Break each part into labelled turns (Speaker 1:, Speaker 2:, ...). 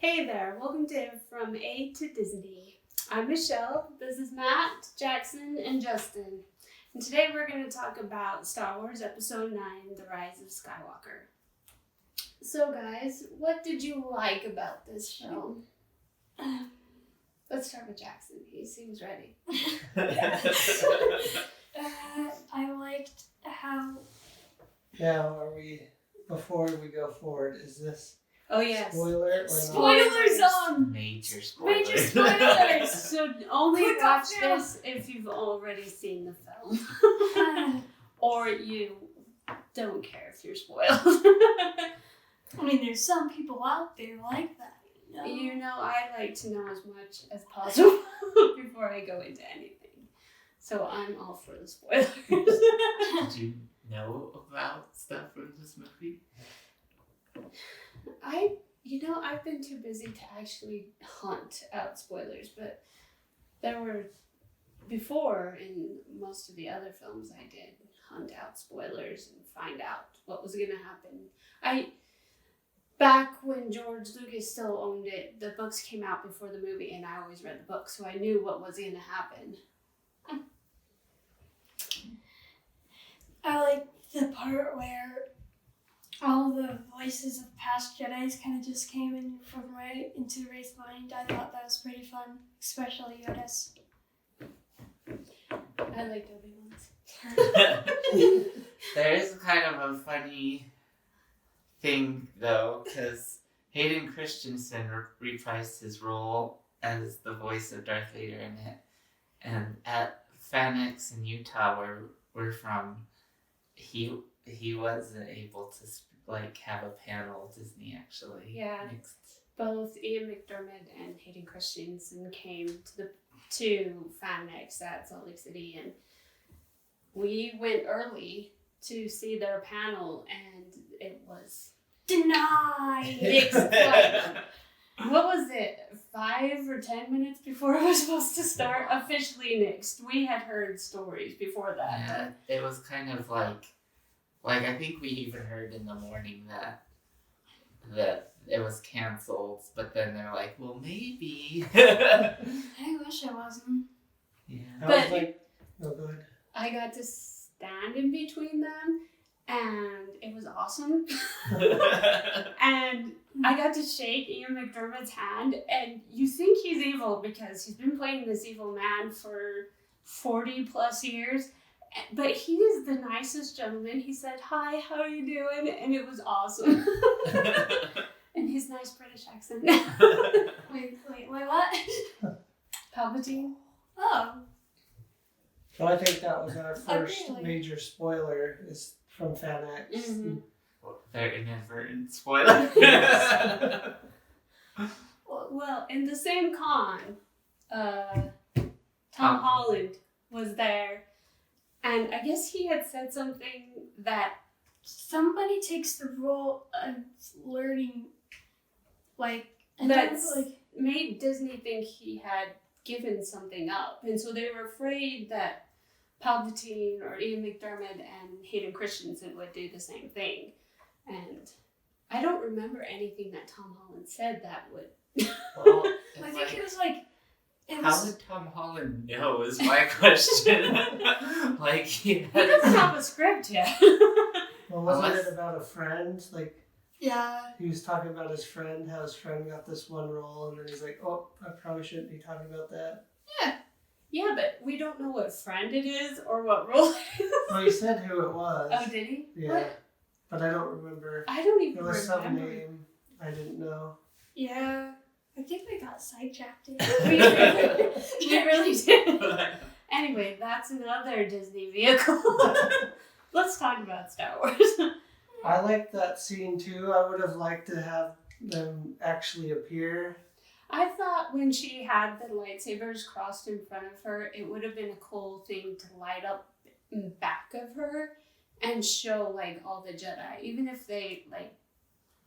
Speaker 1: Hey there, welcome to From A to Disney. I'm Michelle, this is Matt, Jackson, and Justin. And today we're going to talk about Star Wars Episode 9, The Rise of Skywalker. So guys, what did you like about this film? Let's start with Jackson, he seems ready.
Speaker 2: I liked how...
Speaker 3: Now, before we go forward, is this
Speaker 1: Oh yes.
Speaker 3: spoiler or not?
Speaker 2: Spoiler zone!
Speaker 4: Major spoilers.
Speaker 2: Major spoilers!
Speaker 1: So only
Speaker 2: Quick
Speaker 1: watch
Speaker 2: off now.
Speaker 1: this if you've already seen the film. Or you don't care if you're spoiled.
Speaker 2: I mean, there's some people out there like that.
Speaker 1: You know, I like to know as much as possible before I go into anything. So I'm all for the spoilers.
Speaker 4: Did you know about stuff from this movie?
Speaker 1: I've been too busy to actually hunt out spoilers, but there were, before in most of the other films I did hunt out spoilers and find out what was going to happen. Back when George Lucas still owned it, the books came out before the movie and I always read the books, so I knew what was going to happen.
Speaker 2: I like the part where all the voices of past Jedis kind of just came in from right into Rey's mind. I thought that was pretty fun, especially Yoda's.
Speaker 1: I liked Obi-Wan's.
Speaker 4: There is kind of a funny thing, though, because Hayden Christensen reprised his role as the voice of Darth Vader in it. And at FanX in Utah, where we're from, he wasn't able to have a panel. Disney actually mixed.
Speaker 1: Both Ian McDermott and Hayden Christensen came to FanX at Salt Lake City, and we went early to see their panel, and it was
Speaker 2: Denied!
Speaker 1: what was it, 5 or 10 minutes before it was supposed to start? Officially nixed. We had heard stories before that.
Speaker 4: Yeah, it was kind of like I think we even heard in the morning that it was canceled, but then they're like, well, maybe.
Speaker 2: I wish it wasn't.
Speaker 4: Yeah.
Speaker 3: I was like, no, go ahead.
Speaker 1: I got to stand in between them, and it was awesome. And I got to shake Ian McDermott's hand, and you think he's evil because he's been playing this evil man for 40 plus years, but he is the nicest gentleman. He said, "Hi, how are you doing?" And it was awesome. And his nice British accent.
Speaker 2: Wait, what?
Speaker 1: Palpatine.
Speaker 2: Oh.
Speaker 3: So I think that was our first
Speaker 2: really?
Speaker 3: major spoiler is from FanX.
Speaker 1: Mm-hmm.
Speaker 4: Their inadvertent spoiler.
Speaker 1: Well, in the same con, Tom Holland was there, and I guess he had said something that
Speaker 2: Somebody takes the role of learning,
Speaker 1: made Disney think he had given something up, and so they were afraid that Palpatine or Ian McDermott and Hayden Christensen would do the same thing. And I don't remember anything that Tom Holland said that would.
Speaker 4: Well,
Speaker 2: I think it was like...
Speaker 4: How did Tom Holland know is my question.
Speaker 1: He doesn't have a script yet.
Speaker 3: Well, wasn't it about a friend?
Speaker 2: Yeah.
Speaker 3: He was talking about his friend, how his friend got this one role, and then he's like, oh, I probably shouldn't be talking about that.
Speaker 1: Yeah, but we don't know what friend it is or what role it is.
Speaker 3: Well, he said who it was.
Speaker 1: Oh, did he?
Speaker 3: Yeah.
Speaker 1: What?
Speaker 3: But I don't remember.
Speaker 1: I don't even
Speaker 3: It was
Speaker 1: remember.
Speaker 3: some name I didn't know.
Speaker 2: Yeah. I think we got sidetracked.
Speaker 1: We really did. Anyway, that's another Disney vehicle. Let's talk about Star Wars.
Speaker 3: I liked that scene too. I would have liked to have them actually appear.
Speaker 1: I thought when she had the lightsabers crossed in front of her, it would have been a cool thing to light up in back of her and show all the Jedi. Even if they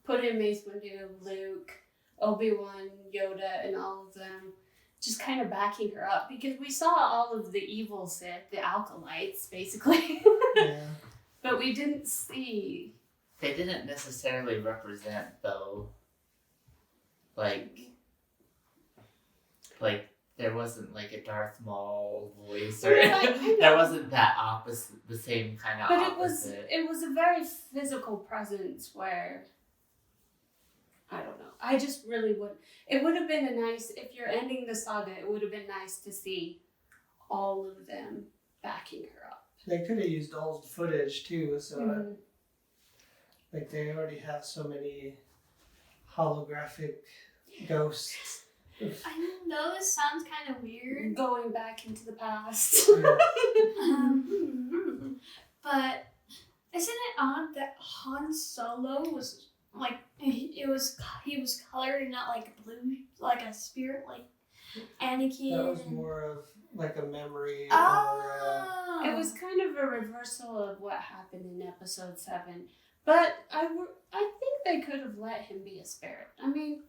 Speaker 1: put in Mace Windu, Luke, Obi-Wan, Yoda, and all of them, just kind of backing her up, because we saw all of the evil Sith, the Acolytes, basically.
Speaker 3: Yeah.
Speaker 1: But we didn't see...
Speaker 4: They didn't necessarily represent, though, like there wasn't like a Darth Maul voice or there wasn't that opposite, the same kind of
Speaker 1: But
Speaker 4: opposite.
Speaker 1: it was a very physical presence where, I don't know. I just really would. It would have been a nice, if you're ending the saga, it would have been nice to see all of them backing her up.
Speaker 3: They could have used old footage too, so
Speaker 1: Mhm.
Speaker 3: like they already have so many holographic ghosts.
Speaker 2: I know this sounds kind of weird,
Speaker 1: Going back into the past.
Speaker 3: Yeah.
Speaker 2: but isn't it odd that Han Solo was like he was colored and not like blue, like a spirit, like Anakin?
Speaker 3: That was more of like a memory
Speaker 2: Oh,
Speaker 1: It was kind of a reversal of what happened in episode 7. But I think they could have let him be a spirit. I mean,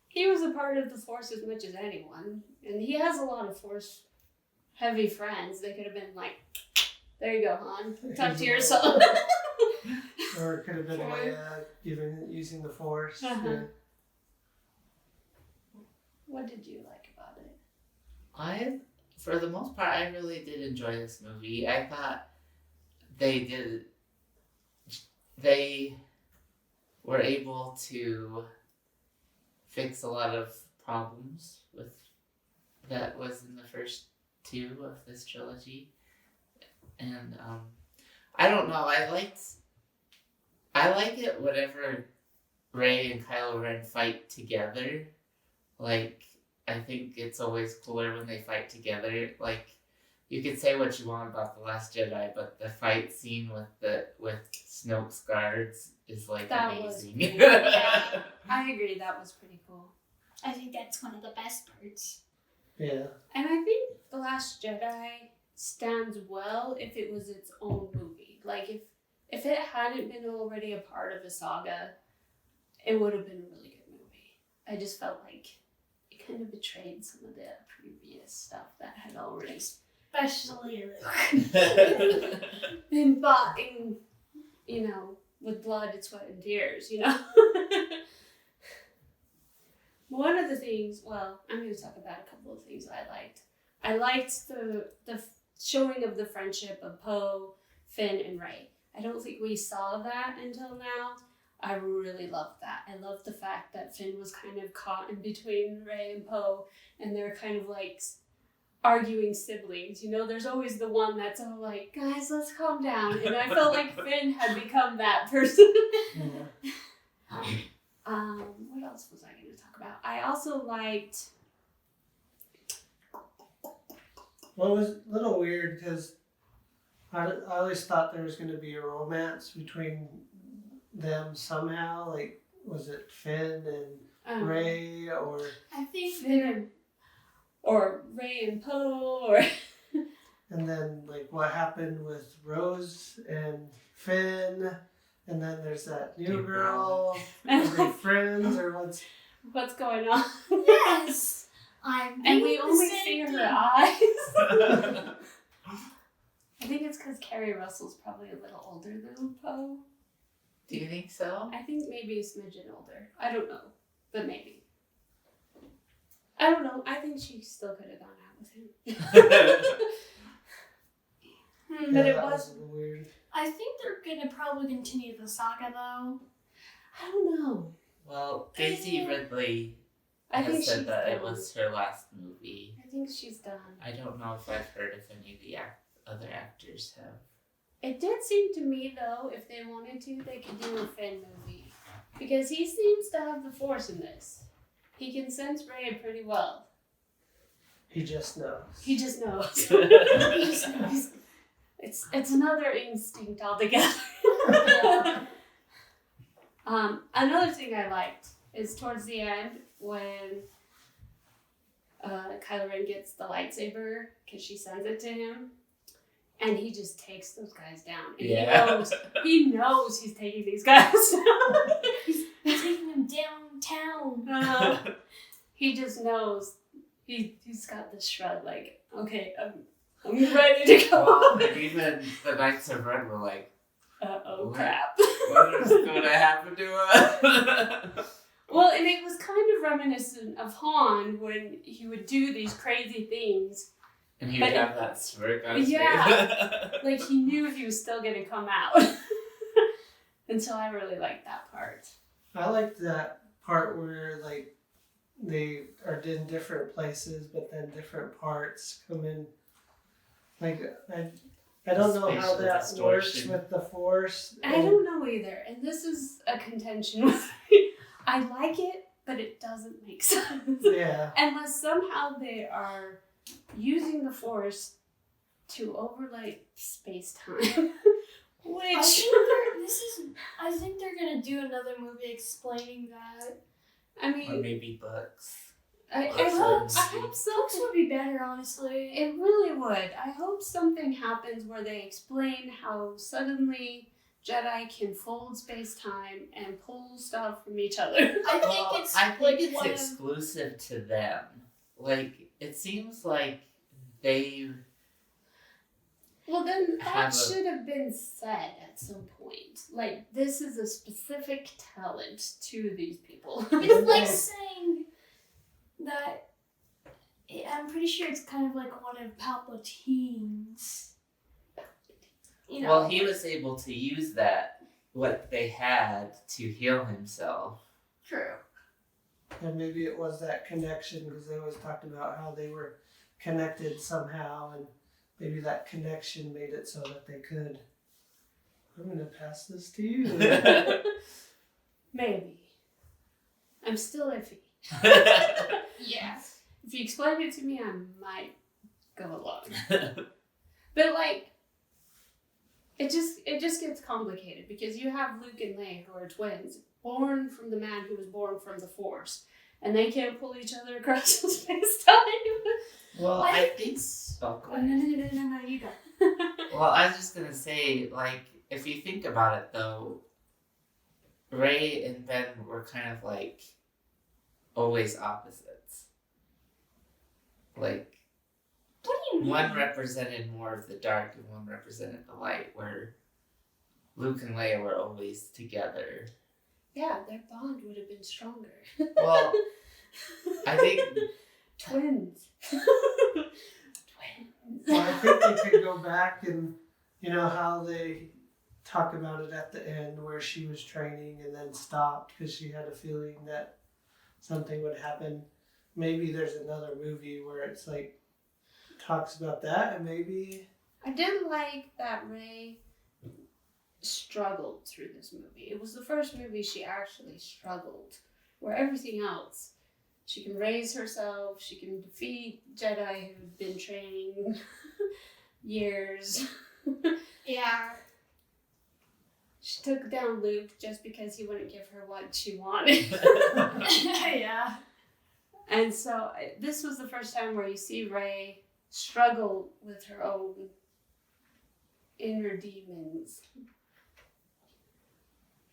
Speaker 1: he was a part of the Force as much as anyone. And he has a lot of Force-heavy friends. They could have been like, there you go, Han. Talk to yourself.
Speaker 3: or it could have been Leia using the Force.
Speaker 1: Uh-huh.
Speaker 3: Yeah.
Speaker 1: What did you like about it?
Speaker 4: For the most part, I really did enjoy this movie. I thought they were able to fix a lot of problems that was in the first 2 of this trilogy. And I don't know, I like it whenever Rey and Kylo Ren fight together. Like, I think it's always cooler when they fight together. Like, you could say what you want about The Last Jedi, but the fight scene with Snoke's guards is like
Speaker 1: That
Speaker 4: amazing.
Speaker 1: was yeah, I agree. That was pretty cool.
Speaker 2: I think that's one of the best parts.
Speaker 3: Yeah.
Speaker 1: And I think The Last Jedi stands well if it was its own movie. Like, if it hadn't been already a part of a saga, it would have been a really good movie. I just felt like it kind of betrayed some of the previous stuff that had already
Speaker 2: Especially
Speaker 1: been bought in, with blood and sweat and tears, One of the things, well, I'm going to talk about a couple of things I liked. I liked the showing of the friendship of Poe, Finn, and Rey. I don't think we saw that until now. I really loved that. I loved the fact that Finn was kind of caught in between Rey and Poe, and they're kind of like arguing siblings. There's always the one that's all like, guys, let's calm down. And I felt like Finn had become that person. What else was I going to talk about? I also liked...
Speaker 3: Well, it was a little weird because I always thought there was going to be a romance between them somehow. Like, was it Finn and Rey, or
Speaker 2: I think
Speaker 1: Finn or Rey and Poe, or...
Speaker 3: and then like what happened with Rose and Finn, and then there's that new girl. Are they friends or
Speaker 1: What's going on?
Speaker 2: yes,
Speaker 1: And we only see her eyes. I think it's because Carrie Russell's probably a little older than Poe.
Speaker 4: Do you think so?
Speaker 1: I think maybe a smidgen older. I don't know, but maybe. I don't know. I think she still could have gone out with him. But it
Speaker 3: that
Speaker 1: was...
Speaker 3: a little weird.
Speaker 2: I think they're gonna probably continue the saga though.
Speaker 1: I don't know.
Speaker 4: Well, Daisy Ridley
Speaker 1: I think
Speaker 4: has said
Speaker 1: she's
Speaker 4: that it
Speaker 1: done.
Speaker 4: was her last movie.
Speaker 1: I think she's done.
Speaker 4: I don't know if I've heard if any of the other actors have.
Speaker 1: It did seem to me, though, if they wanted to, they could do a Finn movie. Because he seems to have the Force in this. He can sense Rey pretty well.
Speaker 3: He just knows.
Speaker 1: He just knows. He just knows. It's another instinct altogether. Another thing I liked is towards the end when Kylo Ren gets the lightsaber because she sends it to him, and he just takes those guys down. And he knows he's taking these guys down.
Speaker 2: He's taking them downtown.
Speaker 1: He just knows. He's got this shrug like, okay, I'm ready to go.
Speaker 4: Well, and even the Knights of Ren were like,
Speaker 1: Uh-oh,
Speaker 4: What?
Speaker 1: crap.
Speaker 4: what is going to happen to us?
Speaker 1: Well, and it was kind of reminiscent of Han when he would do these crazy things.
Speaker 4: And he would have that smirk on his
Speaker 1: Yeah.
Speaker 4: face.
Speaker 1: Like, he knew he was still going to come out. And so I really liked that part.
Speaker 3: I liked that part where, like, they are in different places, but then different parts come in. Like, I don't know how
Speaker 4: Spatial
Speaker 3: that works
Speaker 4: distortion.
Speaker 3: with the Force.
Speaker 1: I don't know either. And this is a contention with me. I like it, but it doesn't make sense.
Speaker 3: Yeah.
Speaker 1: Unless somehow they are using the Force to overlay space-time. Which...
Speaker 2: I think they're gonna do another movie explaining that.
Speaker 1: I
Speaker 4: Or
Speaker 1: mean,
Speaker 4: maybe books.
Speaker 1: I
Speaker 2: hope
Speaker 1: so.
Speaker 2: Books would be better, honestly.
Speaker 1: It really would. I hope something happens where they explain how suddenly Jedi can fold space-time and pull stuff from each other.
Speaker 4: I think
Speaker 2: like
Speaker 4: it's
Speaker 2: one of-
Speaker 4: exclusive to them. Like, it seems like they...
Speaker 1: Well, then that
Speaker 4: Have a-
Speaker 1: should have been said at some point. Like, this is a specific talent to these people.
Speaker 2: It's like saying that. I'm pretty sure it's kind of like one of Palpatine's. You know.
Speaker 4: Well, he was able to use that, what they had, to heal himself.
Speaker 2: True.
Speaker 3: And maybe it was that connection because they always talked about how they were connected somehow, and maybe that connection made it so that they could. I'm going to pass this to you.
Speaker 1: Maybe. I'm still iffy.
Speaker 2: Yeah.
Speaker 1: If you explain it to me, I might go along. But like, it just gets complicated because you have Luke and Leia who are twins, born from the man who was born from the Force, and they can't pull each other across space-time.
Speaker 4: Well, I think... Oh, go ahead.
Speaker 2: No, you go.
Speaker 4: Well, I was just gonna say, like, if you think about it, though, Rey and Ben were kind of, like, always opposites. Like,
Speaker 2: What do you mean?
Speaker 4: one represented more of the dark and one represented the light, where Luke and Leia were always together.
Speaker 1: Yeah, their bond would have been stronger.
Speaker 4: Well, I think...
Speaker 1: Twins.
Speaker 3: Well, I think they could go back and, you know, how they talk about it at the end where she was training and then stopped because she had a feeling that something would happen. Maybe there's another movie where it's like, talks about that, and maybe...
Speaker 1: I did like that Rey struggled through this movie. It was the first movie she actually struggled, where everything else, she can raise herself, she can defeat Jedi who've been training years.
Speaker 2: Yeah.
Speaker 1: She took down Luke just because he wouldn't give her what she wanted.
Speaker 2: Yeah.
Speaker 1: And so this was the first time where you see Rey struggle with her own inner demons.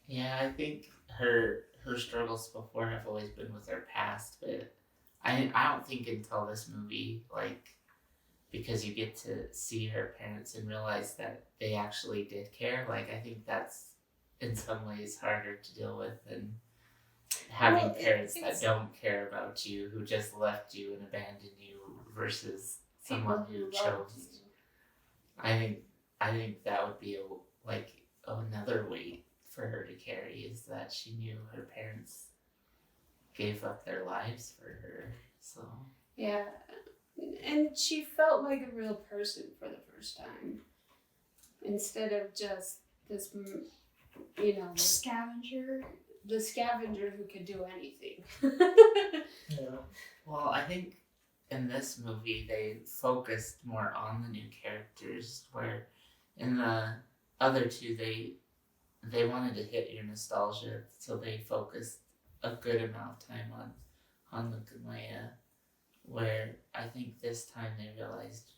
Speaker 4: Yeah, I think her struggles before have always been with her past, but I don't think until this movie, like, because you get to see her parents and realize that they actually did care, like, I think that's in some ways harder to deal with than having parents that don't care about you, who just left you and abandoned you, versus someone who chose. I think that would be another weight for her to carry, is that she knew her parents gave up their lives for her. So
Speaker 1: Yeah, and she felt like a real person for the first time, instead of just this, you know,
Speaker 2: Scavenger.
Speaker 1: the scavenger who could do anything.
Speaker 3: Yeah.
Speaker 4: well, I think in this movie they focused more on the new characters, where in the other two they wanted to hit your nostalgia, so they focused a good amount of time on Luke and Leia, where I think this time they realized,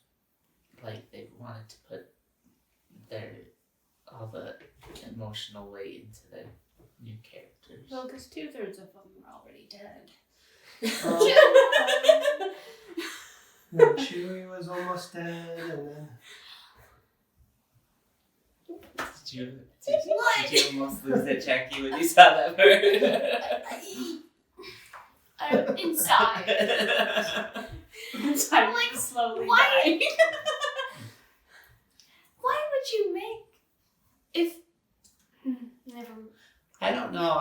Speaker 4: like, they wanted to put all the emotional weight into the new characters.
Speaker 1: Well, because 2/3 of them were already dead.
Speaker 3: When Chewie was almost dead, and then...
Speaker 4: Did you almost lose it, Jackie, when you saw that bird?
Speaker 2: inside.
Speaker 1: I'm
Speaker 2: like,
Speaker 1: slowly
Speaker 2: why?
Speaker 1: dying.
Speaker 2: Why would you make if? Never.
Speaker 4: I don't know.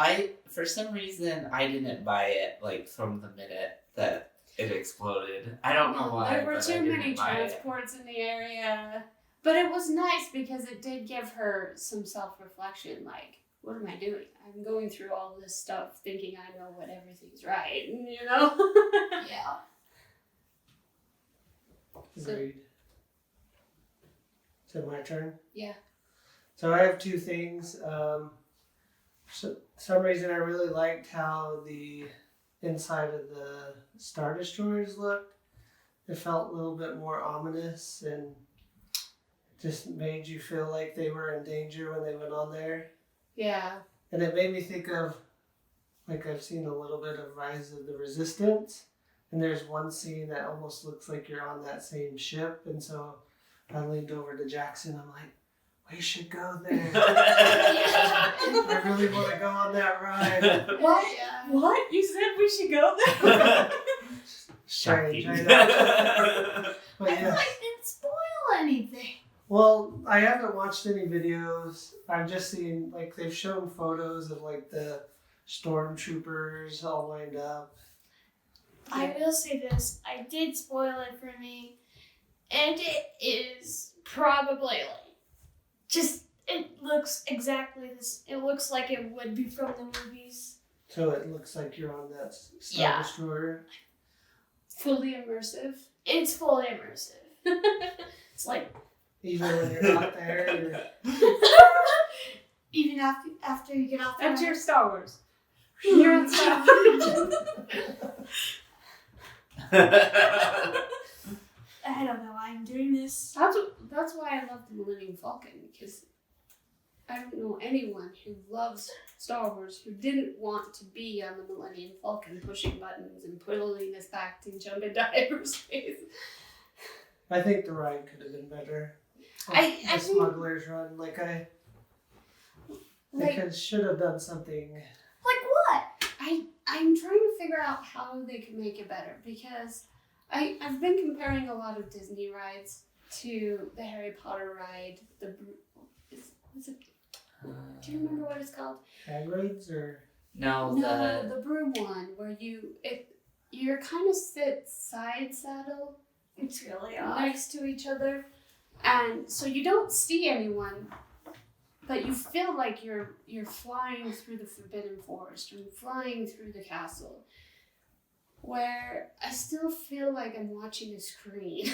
Speaker 4: For some reason I didn't buy it like from the minute that it exploded. I don't know why.
Speaker 1: There were
Speaker 4: but I
Speaker 1: too
Speaker 4: didn't
Speaker 1: many
Speaker 4: buy it.
Speaker 1: transports in the area. But it was nice because it did give her some self-reflection. Like, what am I doing? I'm going through all this stuff thinking I know what everything's right, you know?
Speaker 2: Yeah.
Speaker 3: Agreed. Is it my turn?
Speaker 1: Yeah.
Speaker 3: So I have two things. For some reason I really liked how the inside of the Star Destroyers looked. It felt a little bit more ominous and just made you feel like they were in danger when they went on there.
Speaker 1: Yeah.
Speaker 3: And it made me think of, like, I've seen a little bit of Rise of the Resistance, and there's one scene that almost looks like you're on that same ship, and so I leaned over to Jackson, I'm like, we should go there. I really want to go on that ride.
Speaker 1: What?
Speaker 2: Yeah.
Speaker 1: What? You said we should go there?
Speaker 3: Strange, I
Speaker 4: Shocking.
Speaker 3: know. But
Speaker 2: I
Speaker 3: yeah.
Speaker 2: feel like it didn't spoil anything.
Speaker 3: Well, I haven't watched any videos. I've just seen, like, they've shown photos of, like, the stormtroopers all lined up.
Speaker 2: I will say this: I did spoil it for me, and it is probably like just it looks exactly this. It looks like it would be from the movies.
Speaker 3: So it looks like you're on that Star
Speaker 2: Yeah.
Speaker 3: Destroyer.
Speaker 1: Fully immersive.
Speaker 2: It's fully immersive. It's like
Speaker 3: Even when you're not there.
Speaker 2: even after you get off the
Speaker 1: That's
Speaker 2: ride.
Speaker 1: your Star Wars. You're on Star Wars.
Speaker 2: I don't know why I'm doing this.
Speaker 1: That's why I love the Millennium Falcon, because I don't know anyone who loves Star Wars who didn't want to be on the Millennium Falcon pushing buttons and pulling us back to jump into hyperspace.
Speaker 3: I think the ride could have been better.
Speaker 1: I
Speaker 3: The
Speaker 1: think-
Speaker 3: Smuggler's Run, they should have done something.
Speaker 2: Like what?
Speaker 1: I'm trying to figure out how they can make it better, because I've been comparing a lot of Disney rides to the Harry Potter ride. Is it? Do you remember what it's called?
Speaker 3: Hagrid's or
Speaker 4: No,
Speaker 1: The broom one where you're kind of sit side saddle
Speaker 2: It's really odd.
Speaker 1: next to each other, and so you don't see anyone, but you feel like you're flying through the Forbidden Forest or flying through the castle, where I still feel like I'm watching a screen.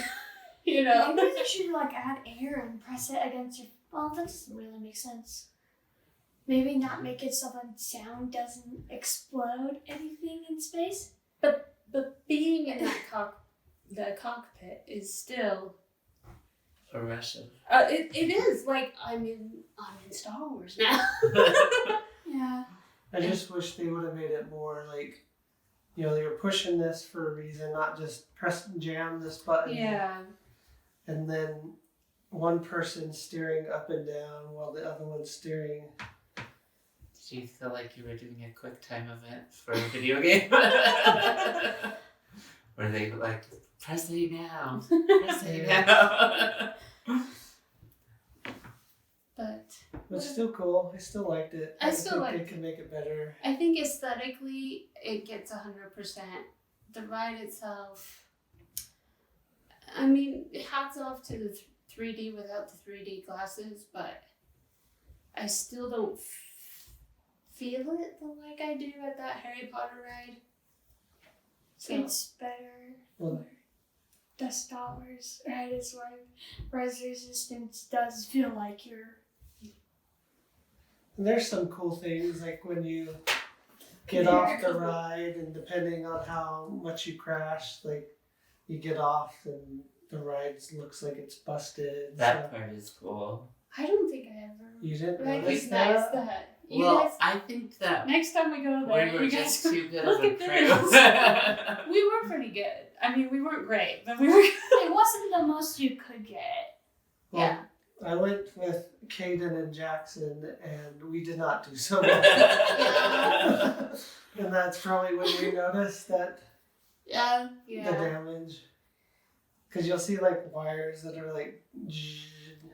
Speaker 1: You know?
Speaker 2: Maybe they should like add air and press it against your. Well, that doesn't really make sense. Maybe not make it so the sound doesn't explode anything in space.
Speaker 1: But being in that the cockpit is still.
Speaker 4: a rush of.
Speaker 1: It is like I'm in Star Wars now.
Speaker 2: Yeah.
Speaker 3: I just wish they would have made it more like, they were pushing this for a reason, not just press and jam this button.
Speaker 1: Yeah.
Speaker 3: And then one person steering up and down while the other one's steering.
Speaker 4: Did you feel like you were doing a quick time event for a video game? Where they like, press A now. Press A now.
Speaker 1: But
Speaker 3: But still cool. I still liked it.
Speaker 1: I still
Speaker 3: think
Speaker 1: liked
Speaker 3: they can make it better.
Speaker 1: I think aesthetically it gets 100%. The ride itself, I mean, hats off to the 3D without the 3D glasses, but I still don't feel it like I do at that Harry Potter ride. So
Speaker 2: It's better.
Speaker 3: Well,
Speaker 2: The Star Wars ride is why Rise of Resistance does feel like you're.
Speaker 3: and there's some cool things like when you get
Speaker 2: Yeah.
Speaker 3: off the ride, and depending on how much you crash, like you get off and the ride looks like it's busted.
Speaker 4: That
Speaker 3: so
Speaker 4: part is cool.
Speaker 1: I don't think I ever
Speaker 3: you didn't
Speaker 1: recognized
Speaker 3: notice that?
Speaker 1: that. You
Speaker 4: Well,
Speaker 1: guys,
Speaker 4: I think that
Speaker 1: next time we go there,
Speaker 4: we were
Speaker 1: you
Speaker 4: just
Speaker 1: guys
Speaker 4: too good
Speaker 1: look
Speaker 4: of a
Speaker 1: at
Speaker 4: crew.
Speaker 1: this. We were pretty good. I mean, we weren't great, but we were.
Speaker 2: It wasn't the most you could get.
Speaker 3: Well,
Speaker 1: Yeah.
Speaker 3: I went with Caden and Jackson, and we did not do so well. And that's probably when we noticed that
Speaker 2: Yeah.
Speaker 3: the damage. Because you'll see like wires that are like.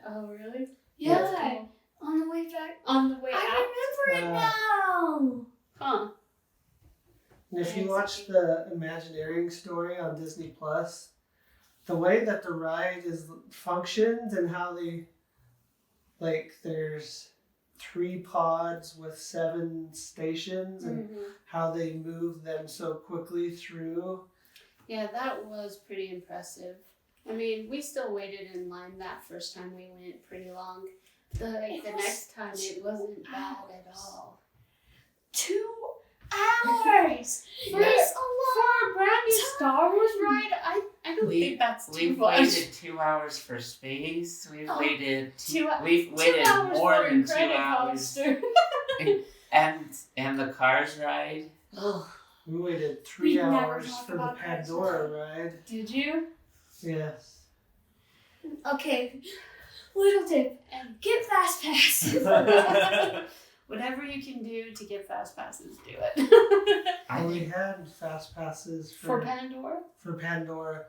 Speaker 1: Oh, really?
Speaker 2: Yeah.
Speaker 1: That's cool.
Speaker 2: On the way back.
Speaker 1: On the way out?
Speaker 2: I remember it now.
Speaker 1: Huh.
Speaker 3: And if you watch the Imagineering story on Disney Plus, the way that the ride is functions and how they, like, there's 3 pods with 7 stations and how they move them so quickly through.
Speaker 1: Yeah, that was pretty impressive. I mean, we still waited in line that first time we went pretty long. The next time it wasn't bad at all.
Speaker 2: 2 hours.
Speaker 1: For a brand new Star Wars ride, I don't think that's too
Speaker 4: We've
Speaker 1: much.
Speaker 4: waited 2 hours for space. We've waited we've
Speaker 1: 2
Speaker 4: waited
Speaker 1: hours
Speaker 4: more
Speaker 1: for
Speaker 4: than 2
Speaker 1: Incredicoaster.
Speaker 4: hours. And the Cars ride.
Speaker 3: We waited 3
Speaker 2: We never
Speaker 3: hours
Speaker 2: talk
Speaker 3: for the
Speaker 2: about that.
Speaker 3: Pandora ride.
Speaker 1: Did you?
Speaker 3: Yes.
Speaker 2: Okay. Little tip.
Speaker 1: And
Speaker 2: Get fast pass.
Speaker 1: whatever you can do to get fast passes, do it.
Speaker 3: We had fast passes
Speaker 1: For Pandora?
Speaker 3: for Pandora,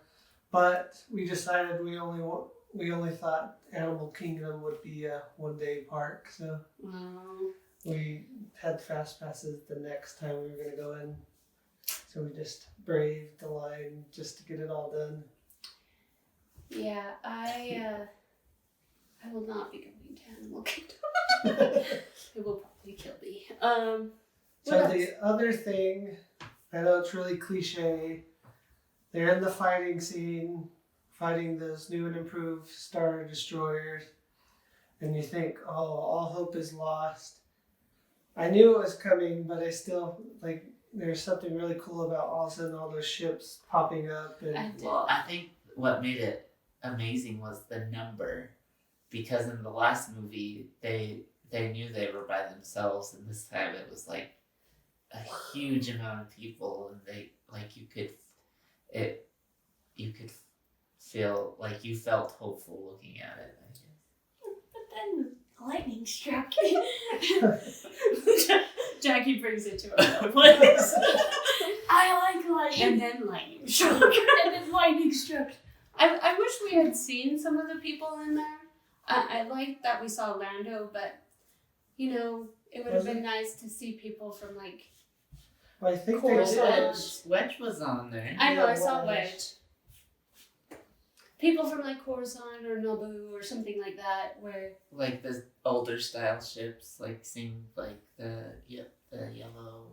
Speaker 3: but we decided we only thought Animal Kingdom would be a 1-day park, so we had fast passes the next time we were going to go in. So we just braved the line just to get it all done.
Speaker 1: Yeah, I will not be going to Animal Kingdom. It will probably kill me.
Speaker 3: So the other thing, I know it's really cliche, they're in the fighting scene, fighting those new and improved Star Destroyers, and you think, oh, all hope is lost. I knew it was coming, but I still, like, there's something really cool about all of a sudden all those ships popping up. And
Speaker 4: Well, I think what made it amazing was the number, because in the last movie they knew they were by themselves, and this time it was like a huge amount of people, and they you could feel like you felt hopeful looking at it, I guess.
Speaker 2: But then lightning struck.
Speaker 1: Jackie brings it to another place.
Speaker 2: I like lightning.
Speaker 1: And then lightning struck.
Speaker 2: And then lightning struck.
Speaker 1: I wish we had seen some of the people in there. I like that we saw Lando, but, you know, it would have been nice to see people from, like,
Speaker 3: I think
Speaker 1: Cool.
Speaker 3: they did.
Speaker 4: Wedge was on there.
Speaker 1: I know,
Speaker 3: Yeah,
Speaker 1: I saw
Speaker 3: Wedge.
Speaker 1: Wedge. People from, like, Coruscant or Naboo or something like that, where...
Speaker 4: Like the older style ships, like seeing like the yellow,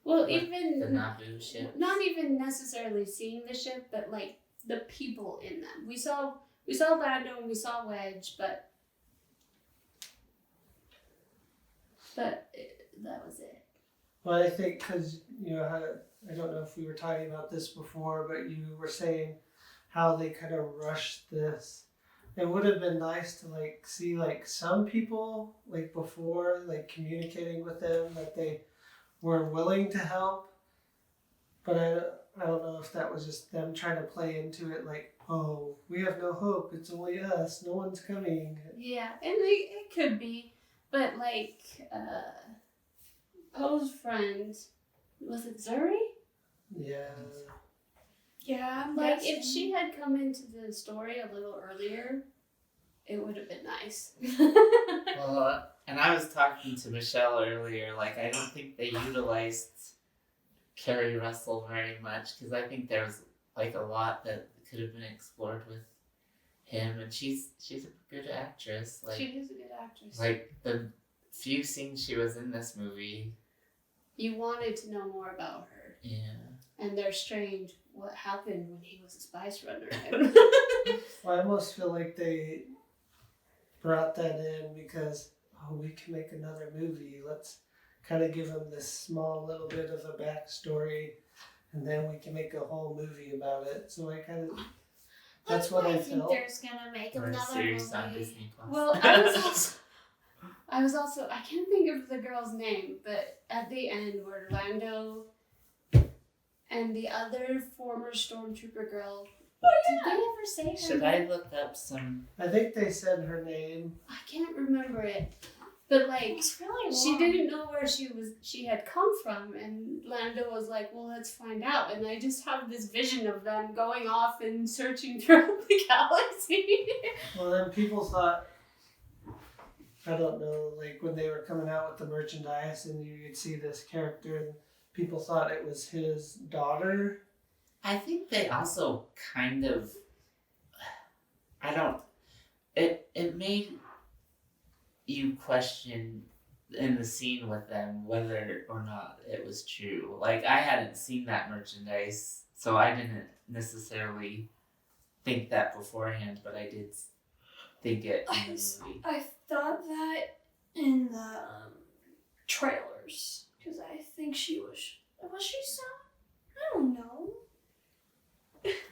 Speaker 1: Well,
Speaker 4: the
Speaker 1: even...
Speaker 4: Naboo ship.
Speaker 1: Not even necessarily seeing the ship, but, like, the people in them. We saw Lando and we saw Wedge, but that was it.
Speaker 3: Well, I think because, you know, I don't know if we were talking about this before, but you were saying how they kind of rushed this. It would have been nice to, like, see, like, some people, like, before, like, communicating with them that they were willing to help. But I don't know if that was just them trying to play into it, like, oh, we have no hope, it's only us, no one's coming.
Speaker 1: Yeah, and it could be, but, like, Poe's friend, was it Zuri?
Speaker 3: Yeah.
Speaker 2: Yeah, I'm
Speaker 1: Like,
Speaker 2: guessing.
Speaker 1: if she had come into the story a little earlier, it would have been nice.
Speaker 4: Well, and I was talking to Michelle earlier, like, I don't think they utilized Kerry Russell very much, because I think there was, like, a lot that could have been explored with him, and she's a good actress. Like,
Speaker 1: She is a good actress.
Speaker 4: like, the few scenes she was in this movie.
Speaker 1: You wanted to know more about her.
Speaker 4: Yeah.
Speaker 1: And they're strange. What happened when he was a spice runner?
Speaker 3: Well, I almost feel like they brought that in because, oh, we can make another movie. Let's kind of give him this small little bit of a backstory, and then we can make a whole movie about it. So I kind of, that's what
Speaker 2: why
Speaker 3: I
Speaker 2: think
Speaker 3: felt.
Speaker 2: there's gonna make
Speaker 4: Or a
Speaker 2: another
Speaker 4: series on
Speaker 2: movie.
Speaker 4: Disney Plus.
Speaker 1: Well, I was also, I can't think of the girl's name, but at the end where Lando and the other former stormtrooper girl Did they ever say her
Speaker 4: Should
Speaker 1: name?
Speaker 4: I look up some?
Speaker 3: I think they said her name.
Speaker 1: I can't remember it. But like
Speaker 2: It's really
Speaker 1: she
Speaker 2: long.
Speaker 1: didn't know where she had come from, and Lando was like, well, let's find out. And I just have this vision of them going off and searching throughout the galaxy.
Speaker 3: Well, then people thought, I don't know, like when they were coming out with the merchandise and you could see this character, and people thought it was his daughter.
Speaker 4: I think they also kind of. It made you question in the scene with them whether or not it was true. Like, I hadn't seen that merchandise, so I didn't necessarily think that beforehand, but I did think it in the movie.
Speaker 2: I thought that in the trailers because I think she was she so? I don't know.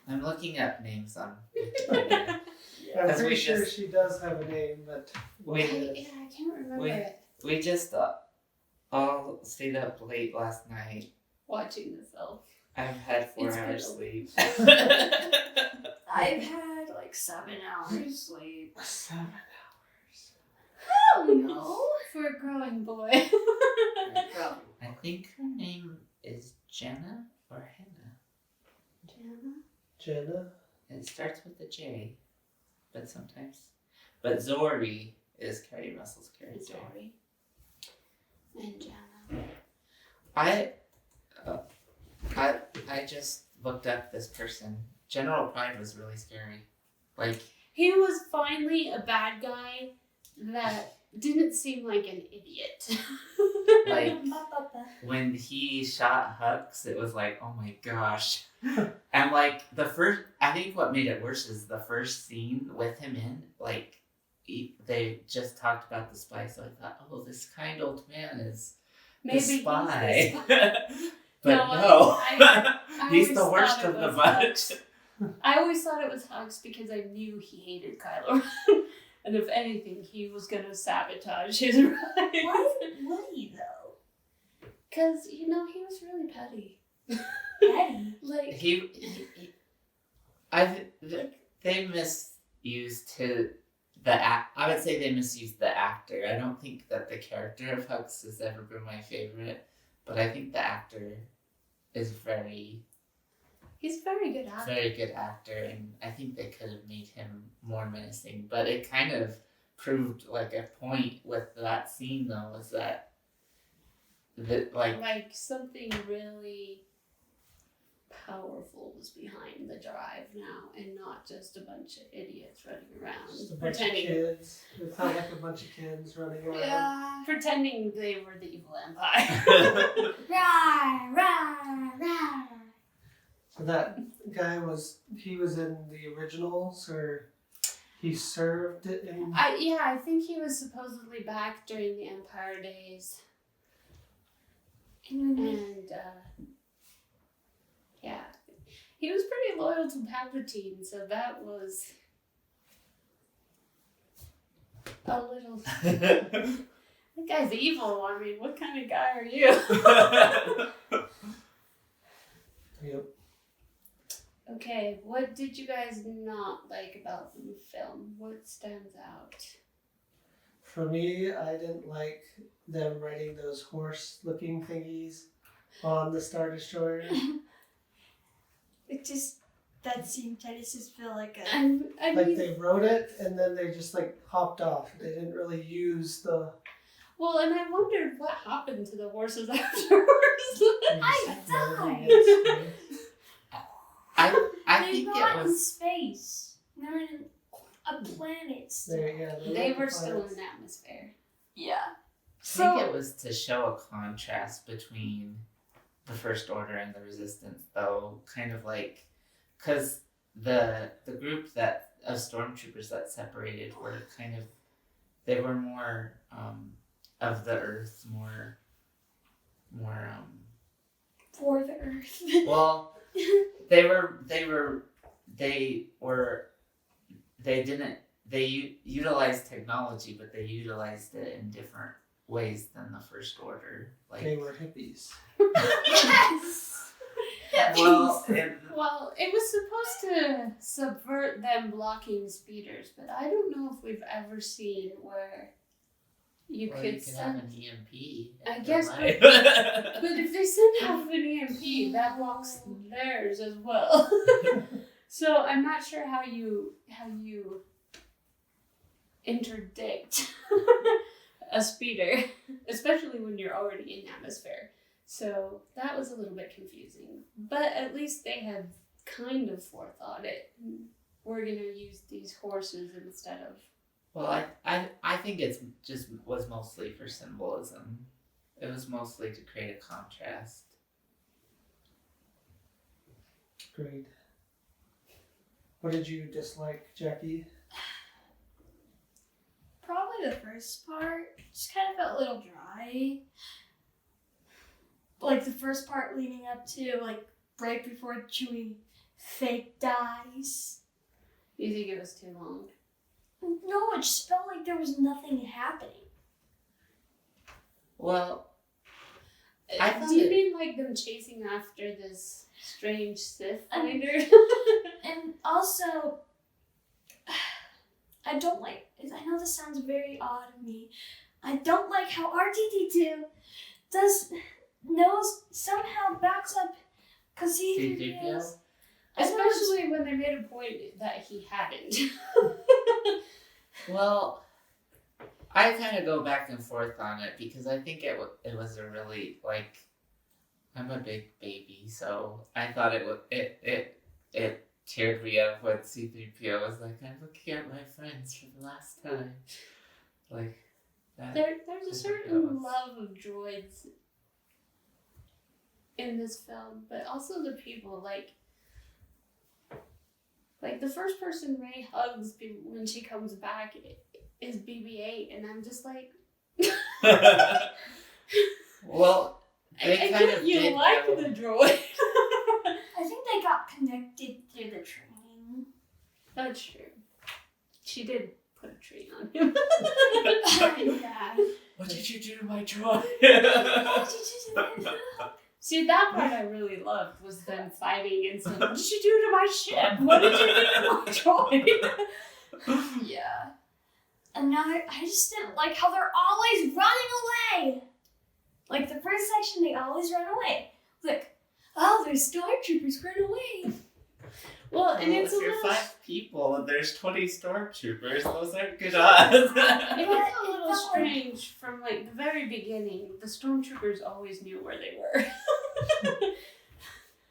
Speaker 4: I'm looking up names on Wikipedia.
Speaker 3: I'm
Speaker 4: Because
Speaker 3: pretty
Speaker 4: we
Speaker 3: sure
Speaker 4: just-
Speaker 3: she does have a name, but
Speaker 4: We-
Speaker 1: I can't remember it.
Speaker 4: We just all stayed up late last night.
Speaker 1: Watching the film.
Speaker 4: I've had 4
Speaker 1: It's been
Speaker 4: hours
Speaker 1: a-
Speaker 4: sleep.
Speaker 2: I've had like 7 hours sleep.
Speaker 3: 7 hours.
Speaker 2: I don't know.
Speaker 1: For a growing boy.
Speaker 4: I think her name is Jenna or Hannah.
Speaker 3: Jenna?
Speaker 4: It starts with a J, but sometimes. But Zori is Carrie Russell's character.
Speaker 1: Sorry. And Jana.
Speaker 4: I just looked up this person. General Pride was really scary. Like,
Speaker 1: He was finally a bad guy that didn't seem like an idiot.
Speaker 4: like when he shot Hux, it was like, oh my gosh. And like I think what made it worse is the first scene with him in, like, they just talked about the spy, so I thought, oh, this kind old man is
Speaker 1: Maybe
Speaker 4: the
Speaker 1: he's
Speaker 4: spy.
Speaker 1: the spy.
Speaker 4: But no,
Speaker 1: I
Speaker 4: he's
Speaker 1: always
Speaker 4: the worst
Speaker 1: thought it
Speaker 4: of the
Speaker 1: was
Speaker 4: bunch.
Speaker 1: I always thought it was Hux because I knew he hated Kylo Ren. And if anything, he was going to sabotage his rise.
Speaker 2: Why would he though?
Speaker 1: Because, he was really petty.
Speaker 2: Petty.
Speaker 1: Like,
Speaker 4: They misused I would say they misused the actor. I don't think that the character of Hux has ever been my favorite, but I think the actor is
Speaker 1: he's a very good actor.
Speaker 4: very good actor, and I think they could have made him more menacing. But it kind of proved like a point with that scene, though, is that
Speaker 1: Like something really powerful was behind the drive now, and not just a bunch of idiots running around
Speaker 3: Just a bunch of
Speaker 1: pretending.
Speaker 3: kids. It felt like a bunch of kids running around.
Speaker 2: Yeah.
Speaker 1: Pretending they were the evil empire.
Speaker 2: Rah, rah, rah.
Speaker 3: So that guy he was in the originals, or he served it in.
Speaker 1: I think he was supposedly back during the Empire days, and yeah, he was pretty loyal to Palpatine, so that was a little. That guy's evil. I mean, what kind of guy are you?
Speaker 3: Yep.
Speaker 1: Okay, what did you guys not like about the film? What stands out?
Speaker 3: For me, I didn't like them riding those horse-looking thingies on the Star Destroyer.
Speaker 2: It just that seemed. I just feel like a.
Speaker 1: I
Speaker 3: Like
Speaker 1: mean,
Speaker 3: they wrote it and then they just like hopped off. They didn't really use the.
Speaker 1: well, and I wondered what happened to the horses afterwards.
Speaker 2: died.
Speaker 4: I
Speaker 2: They're
Speaker 4: think
Speaker 2: not
Speaker 4: it
Speaker 2: in
Speaker 4: was.
Speaker 2: space. They're in a planet. Still.
Speaker 1: They were still in the atmosphere.
Speaker 2: Yeah.
Speaker 4: I think it was to show a contrast between the First Order and the Resistance, though, kind of like, because the group of stormtroopers that separated were kind of, they were more of the Earth, more
Speaker 2: For the Earth.
Speaker 4: well, they utilized technology, but they utilized it in different ways than the First Order. Like,
Speaker 3: They were hippies.
Speaker 2: Yes.
Speaker 4: well,
Speaker 1: Well, it was supposed to subvert them blocking speeders, but I don't know if we've ever seen where you
Speaker 4: Well,
Speaker 1: could
Speaker 4: you can
Speaker 1: send.
Speaker 4: have an EMP.
Speaker 1: I guess, but if they send off an EMP, that blocks theirs as well. So I'm not sure how you interdict a speeder, especially when you're already in atmosphere. So that was a little bit confusing, but at least they had kind of forethought it. We're gonna use these horses instead of.
Speaker 4: Well, I think it's just was mostly for symbolism. It was mostly to create a contrast.
Speaker 3: Agreed. What did you dislike, Jackie?
Speaker 2: Probably the first part. Just kind of felt a little dry. Like the first part leading up to, like, right before Chewie fake dies.
Speaker 1: You think it was too long?
Speaker 2: No, it just felt like there was nothing happening.
Speaker 4: Well, I thought
Speaker 1: Do you
Speaker 4: it-
Speaker 1: mean like them chasing after this strange Sith fighter?
Speaker 2: And also, I don't like, I know this sounds very odd of me, I don't like how R2-D2 somehow backs up
Speaker 4: C-3PO?
Speaker 1: Especially when they made a point that he hadn't.
Speaker 4: Well, I kind of go back and forth on it because I think it was a really, like, I'm a big baby, so I thought it teared me up when C-3PO was like, I'm looking at my friends for the last time. Like, that.
Speaker 1: There's a certain love of droids in this film, but also the people, like the first person Rey hugs when she comes back is BB-8, and I'm just like,
Speaker 4: Well, they kind of
Speaker 1: you
Speaker 4: did
Speaker 1: like
Speaker 4: go-
Speaker 1: the droid.
Speaker 2: I think they got connected through the training.
Speaker 1: That's true. She did put a tree on him.
Speaker 2: Yeah.
Speaker 4: What did you do to my droid?
Speaker 1: See, that part I really loved was them fighting and saying, what did you do to my ship? What did you do to my droid?
Speaker 2: Yeah. Another, I just didn't like how they're always running away. Like the first section, they always run away. Like, oh, there's stormtroopers run away.
Speaker 1: Well, and
Speaker 4: Well,
Speaker 1: it's
Speaker 4: if
Speaker 1: a
Speaker 4: you're
Speaker 1: little...
Speaker 4: 5 people and there's 20 stormtroopers, those aren't good odds.
Speaker 1: It is a
Speaker 2: It
Speaker 1: little
Speaker 2: felt like-
Speaker 1: strange from like the very beginning. The stormtroopers always knew where they were.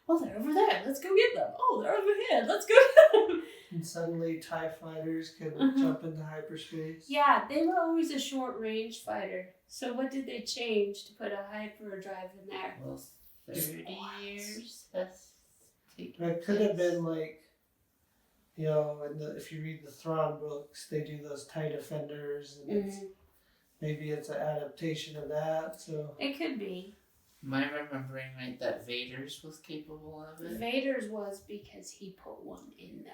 Speaker 1: Oh, they're over there. Let's go get them. Oh, they're over here. Let's go get them.
Speaker 3: And suddenly TIE fighters can
Speaker 1: Uh-huh.
Speaker 3: jump into hyperspace.
Speaker 1: Yeah, they were always a short range fighter. So what did they change to put a hyperdrive in there?
Speaker 4: Well, 30 years has taken
Speaker 3: It could have
Speaker 4: place.
Speaker 3: been like, you know, if you read the Thrawn books, they do those TIE defenders, and it's, maybe it's an adaptation of that. So
Speaker 1: It could be.
Speaker 4: Am I remembering right that Vader's was capable of it?
Speaker 1: Vader's was because he put one in there.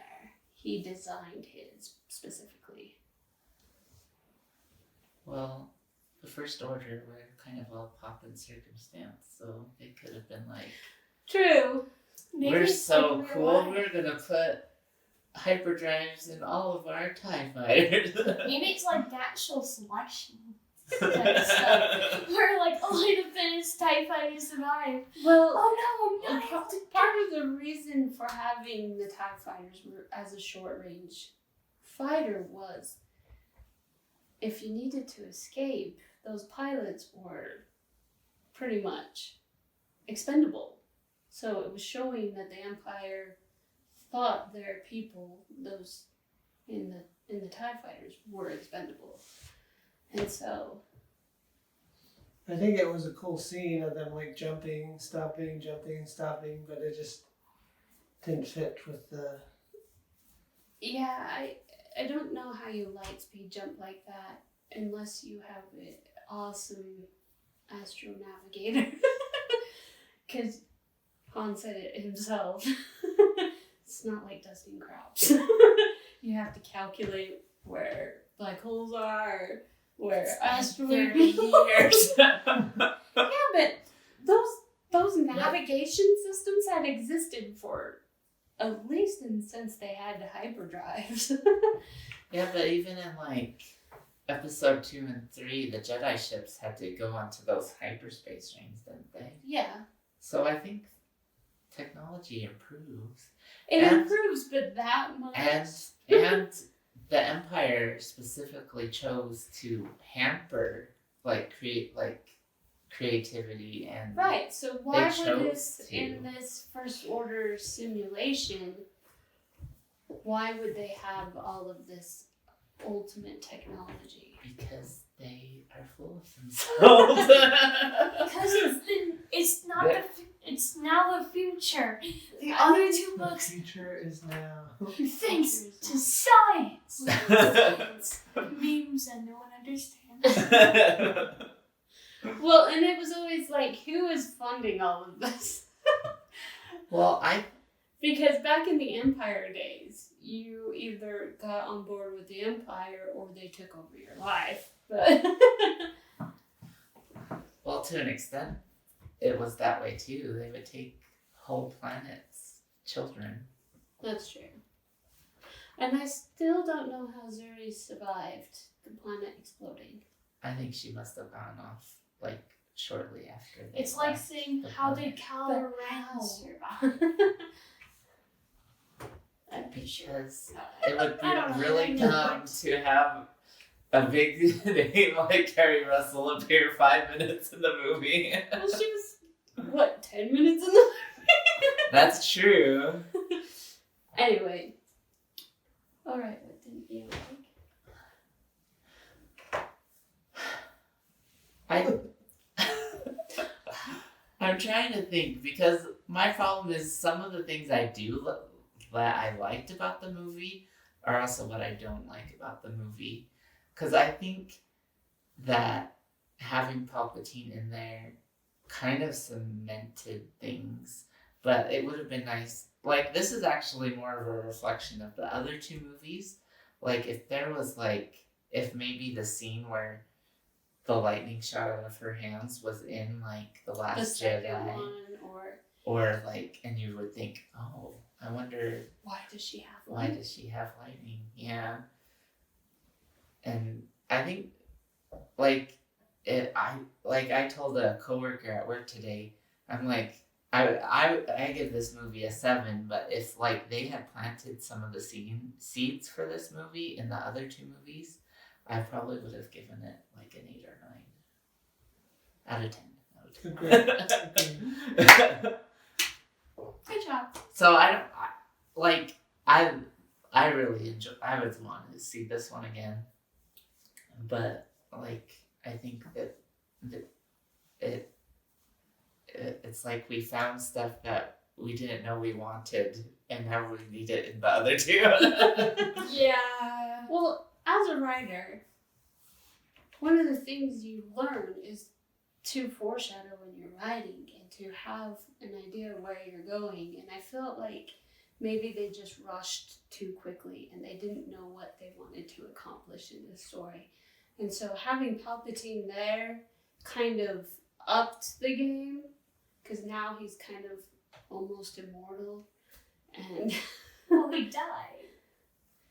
Speaker 1: He designed his specifically.
Speaker 4: Well, the First Order were kind of all pop in circumstance, so they could have been like,
Speaker 1: True.
Speaker 2: Maybe
Speaker 4: we're
Speaker 2: it's
Speaker 4: so
Speaker 2: like real
Speaker 4: cool,
Speaker 2: life.
Speaker 4: we're gonna put hyperdrives in all of our TIE fighters.
Speaker 2: Maybe it's like natural selection. Where like only the fittest TIE fighters survive.
Speaker 1: Well,
Speaker 2: Oh no, I'm not.
Speaker 1: part of the reason for having the TIE fighters as a short range fighter was if you needed to escape, those pilots were pretty much expendable. So it was showing that the Empire thought their people, those in the TIE fighters, were expendable. And so
Speaker 3: I think it was a cool scene of them like jumping, stopping, but it just didn't fit with the.
Speaker 1: yeah, I don't know how you light speed jump like that unless you have an awesome astro navigator. Because Han said it himself. It's not like dusting crops. You have to calculate where black holes are, where asteroids.
Speaker 4: 30 years.
Speaker 1: Yeah, but those navigation systems had existed for At least since they had hyperdrives.
Speaker 4: Yeah, but even in like episode 2 and 3, the Jedi ships had to go onto those hyperspace rings, didn't they?
Speaker 1: Yeah.
Speaker 4: So I think technology improves.
Speaker 1: It improves, but that much.
Speaker 4: And the Empire specifically chose to hamper creativity and
Speaker 1: right, so why
Speaker 4: they
Speaker 1: would
Speaker 4: chose
Speaker 1: this
Speaker 4: to.
Speaker 1: in this First Order simulation, why would they have all of this ultimate technology?
Speaker 4: Because they are full of themselves.
Speaker 2: Because it's now the future. The other two
Speaker 3: The
Speaker 2: books,
Speaker 3: future is now.
Speaker 2: thanks to science. Memes that no one understands.
Speaker 1: Well, and it was always like, who is funding all of this?
Speaker 4: Well,
Speaker 1: Because back in the Empire days, you either got on board with the Empire or they took over your life. But
Speaker 4: well, to an extent, it was that way too. They would take whole planets, children.
Speaker 1: that's true. And I still don't know how Zuri survived the planet exploding.
Speaker 4: I think she must have gone off like shortly after. They
Speaker 2: It's like
Speaker 4: left
Speaker 2: saying,
Speaker 4: the
Speaker 2: how
Speaker 4: planet.
Speaker 2: did Kylo
Speaker 1: how?
Speaker 2: Ren survive?
Speaker 1: I'm pretty sure.
Speaker 4: Because it would
Speaker 2: I don't
Speaker 4: be
Speaker 2: know.
Speaker 4: really dumb to have a big name like Carrie Russell appear 5 minutes in the movie.
Speaker 1: Well, she was, what, 10 minutes in the
Speaker 4: That's true.
Speaker 1: Anyway. Alright, what didn't you like?
Speaker 4: I'm trying to think because my problem is some of the things I do that I liked about the movie are also what I don't like about the movie. Because I think that having Palpatine in there kind of cemented things, but it would have been nice. Like, this is actually more of a reflection of the other two movies. Like, if there was, like, if maybe the scene where the lightning shot out of her hands was in, like, The
Speaker 1: The
Speaker 4: Last
Speaker 1: second
Speaker 4: Jedi.
Speaker 1: one,
Speaker 4: Or, like, and you would think, oh, I wonder
Speaker 1: why does she have
Speaker 4: why
Speaker 1: one?
Speaker 4: does she have lightning? Yeah. And I think, like, I told a coworker at work today, I'm like, I give this movie a 7, but if like they had planted some of the seeds for this movie in the other two movies, I probably would have given it like an 8 or 9 out of 10.
Speaker 3: Agreed.
Speaker 2: Good job.
Speaker 4: So I really enjoy. I would want to see this one again, but like I think that it's like we found stuff that we didn't know we wanted, and now we need it in the other two.
Speaker 2: Yeah.
Speaker 1: Well, as a writer, one of the things you learn is to foreshadow when you're writing and to have an idea of where you're going. And I felt like maybe they just rushed too quickly and they didn't know what they wanted to accomplish in this story. And so having Palpatine there kind of upped the game, because now he's kind of almost immortal. And
Speaker 2: Well, he died.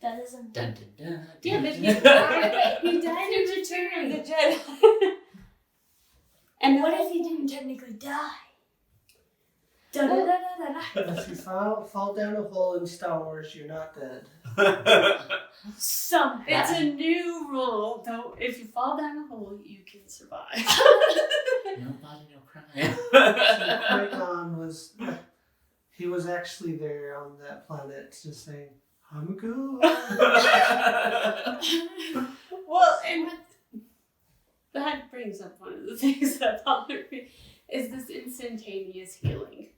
Speaker 2: That doesn't.
Speaker 4: Dun, dun, dun,
Speaker 1: yeah, but he
Speaker 4: dun.
Speaker 1: died. He died in Return of the Jedi. And
Speaker 2: What if he didn't technically die? Da da da da da.
Speaker 3: If you fall down a hole in Star Wars, you're not dead.
Speaker 2: Somehow.
Speaker 1: It's a new rule. Don't. If you fall down a hole, you can survive.
Speaker 4: No body, no crime.
Speaker 3: Qui-Gon he was actually there on that planet just saying, I'm good.
Speaker 1: Well, and that brings up one of the things that bothered me is this instantaneous healing.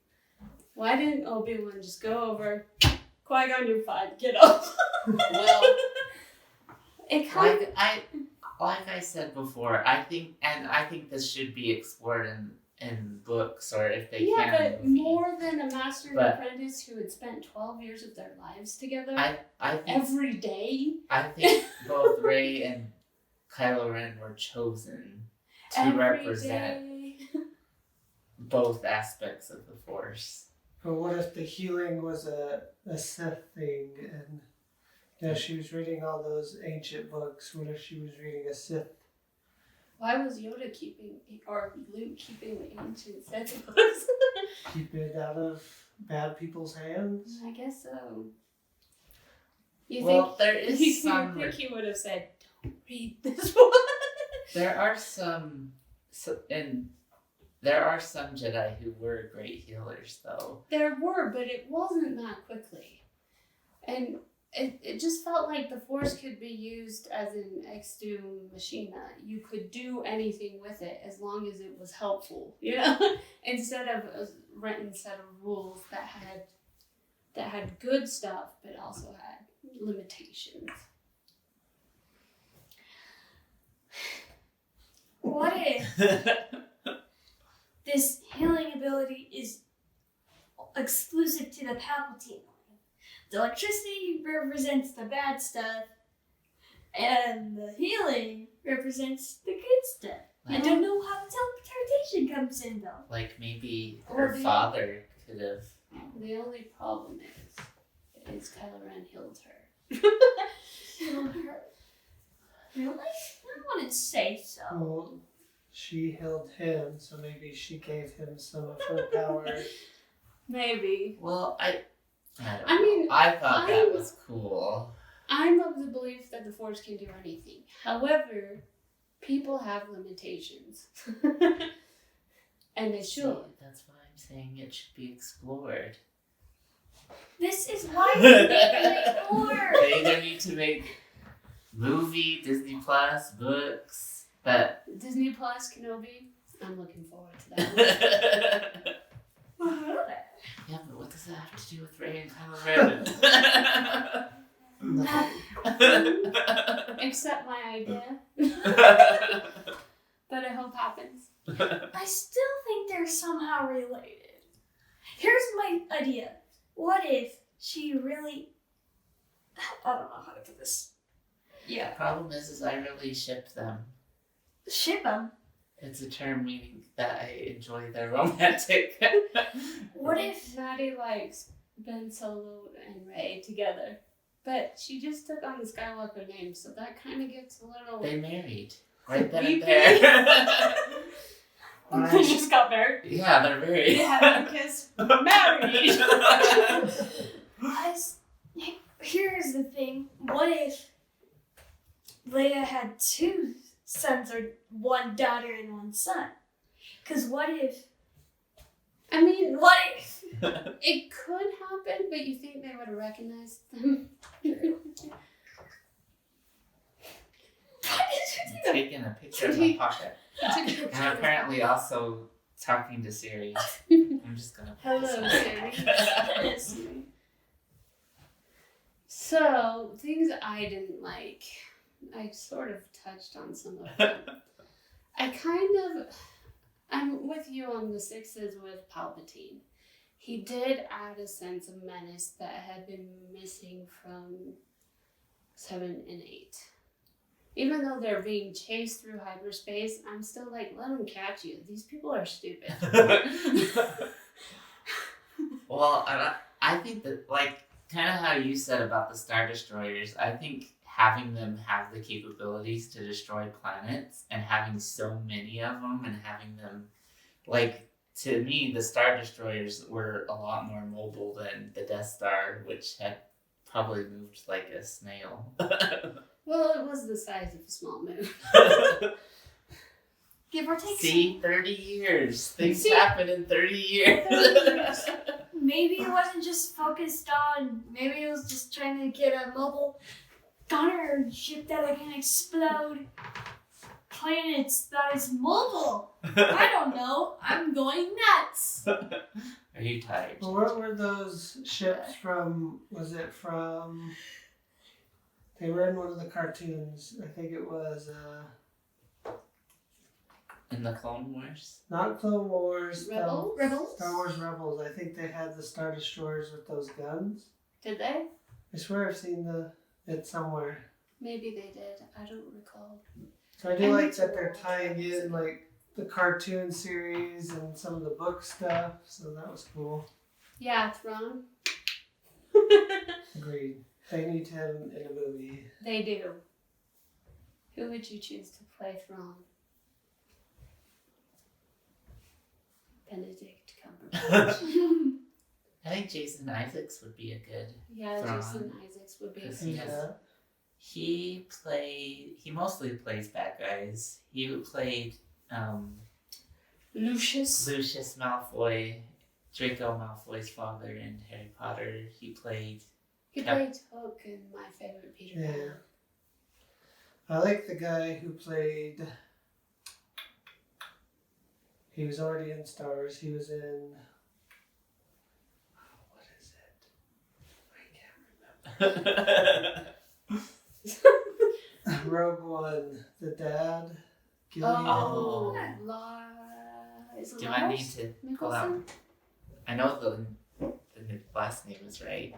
Speaker 1: Why didn't Obi-Wan just go over, Qui-Gon, you're fine, get up?
Speaker 4: Well,
Speaker 1: It kind of,
Speaker 4: like I said before, I think this should be explored in books, or if they
Speaker 1: yeah,
Speaker 4: can.
Speaker 1: but more than a master and
Speaker 4: But-
Speaker 1: apprentice who had spent 12 years of their lives together
Speaker 4: I think
Speaker 1: every day.
Speaker 4: I think both Rey and Kylo Ren were chosen to
Speaker 1: Every
Speaker 4: represent
Speaker 1: day.
Speaker 4: both aspects of the Force.
Speaker 3: But what if the healing was a Sith thing, and she was reading all those ancient books? What if she was reading a Sith?
Speaker 1: Why was Yoda or Luke keeping the ancient Sith books?
Speaker 3: Keep it out of bad people's hands?
Speaker 1: I guess so.
Speaker 4: There is some.
Speaker 1: You think he would have said, "Don't read this one"?
Speaker 4: There are some Jedi who were great healers, though.
Speaker 1: There were, but it wasn't that quickly. And it just felt like the Force could be used as an ex machina. You could do anything with it as long as it was helpful, instead of a written set of rules that had good stuff, but also had limitations.
Speaker 2: What if this healing ability is exclusive to the Palpatine line? The electricity represents the bad stuff, and the healing represents the good stuff. I don't know how the teleportation comes in, though.
Speaker 4: Like maybe her father could have.
Speaker 1: The only problem is Kylo Ren healed her.
Speaker 2: Healed her? Really? I wouldn't say so.
Speaker 3: Well, she healed him, so maybe she gave him some of her power.
Speaker 1: Maybe.
Speaker 4: Well, I thought
Speaker 1: that
Speaker 4: was cool.
Speaker 1: I'm of the belief that the Force can do anything. However, people have limitations. And they should.
Speaker 4: See, that's why I'm saying it should be explored.
Speaker 2: This is why they ignore.
Speaker 4: They either need to make movie, Disney Plus, books, but
Speaker 1: Disney Plus, Kenobi. I'm looking forward to that.
Speaker 4: yeah, but what does that have to do with Rey and Kylo Ren?
Speaker 1: Except my idea. That I hope happens.
Speaker 2: I still think they're somehow related. Here's my idea. What if she really... I don't know how to put this.
Speaker 1: Yeah.
Speaker 4: Problem is I really ship them.
Speaker 2: Ship them?
Speaker 4: It's a term meaning that I enjoy their romantic.
Speaker 2: What if...
Speaker 1: Maddie likes Ben Solo and Rey together. But she just took on the Skywalker name, so that kind of gets a little...
Speaker 4: They married. Right then and
Speaker 1: creepy.
Speaker 4: there.
Speaker 1: They just got married.
Speaker 4: Yeah, they're married.
Speaker 1: They had a kiss. Married.
Speaker 2: Here's the thing. What if Leia had two sons or one daughter and one son? Because what if...
Speaker 1: I mean,
Speaker 2: What if...
Speaker 1: it could happen, but you think they would have recognized them?
Speaker 4: Taking a picture of my pocket. And I'm apparently also talking to Siri. I'm just gonna.
Speaker 1: Hello, Siri. So, things I didn't like. I sort of touched on some of them. I'm with you on the sixes with Palpatine. He did add a sense of menace that had been missing from 7 and 8. Even though they're being chased through hyperspace, I'm still like, let them catch you. These people are stupid.
Speaker 4: Well, I think that, like, kind of how you said about the Star Destroyers, I think having them have the capabilities to destroy planets and having so many of them and having them, like, to me, the Star Destroyers were a lot more mobile than the Death Star, which had probably moved like a snail.
Speaker 1: Well, it was the size of a small moon.
Speaker 2: Give or take.
Speaker 4: See, 30 years. Things happen in 30 years.
Speaker 2: Maybe it wasn't just focused on... Maybe it was just trying to get a mobile gunner ship that can explode planets that is mobile. I don't know. I'm going nuts.
Speaker 4: Are you tired?
Speaker 3: Well, what were those ships from? Was it from... They were in one of the cartoons. I think it was...
Speaker 4: In the Clone Wars?
Speaker 3: Not Clone Wars.
Speaker 2: Rebels?
Speaker 3: Star Wars Rebels. I think they had the Star Destroyers with those guns.
Speaker 1: Did they?
Speaker 3: I swear I've seen it somewhere.
Speaker 1: Maybe they did. I don't recall.
Speaker 3: So I do like that they're tying in like the cartoon series and some of the book stuff. So that was cool.
Speaker 1: Yeah, Thrawn.
Speaker 3: Agreed. They need him in a movie.
Speaker 1: They do. Who would you choose to play Thrawn? Benedict Cumberbatch.
Speaker 4: I think Jason Isaacs would be a good.
Speaker 1: Yeah,
Speaker 4: Thrawn.
Speaker 1: Jason Isaacs would be a
Speaker 4: Yes.
Speaker 1: good.
Speaker 3: Yeah.
Speaker 4: He mostly plays bad guys. He played
Speaker 1: Lucius.
Speaker 4: Lucius Malfoy, Draco Malfoy's father in Harry Potter. He played
Speaker 1: He played Hook in My Favorite Peter
Speaker 3: Yeah.
Speaker 1: Pan.
Speaker 3: I like the guy who played. He was already in Star Wars. He was in. What is it? I can't remember. Rogue One, the dad. Gillian.
Speaker 4: Oh.
Speaker 1: Is it
Speaker 4: Do I need
Speaker 1: Lars
Speaker 4: to pull out?
Speaker 1: Mikkelsen?
Speaker 4: I know the last name is right.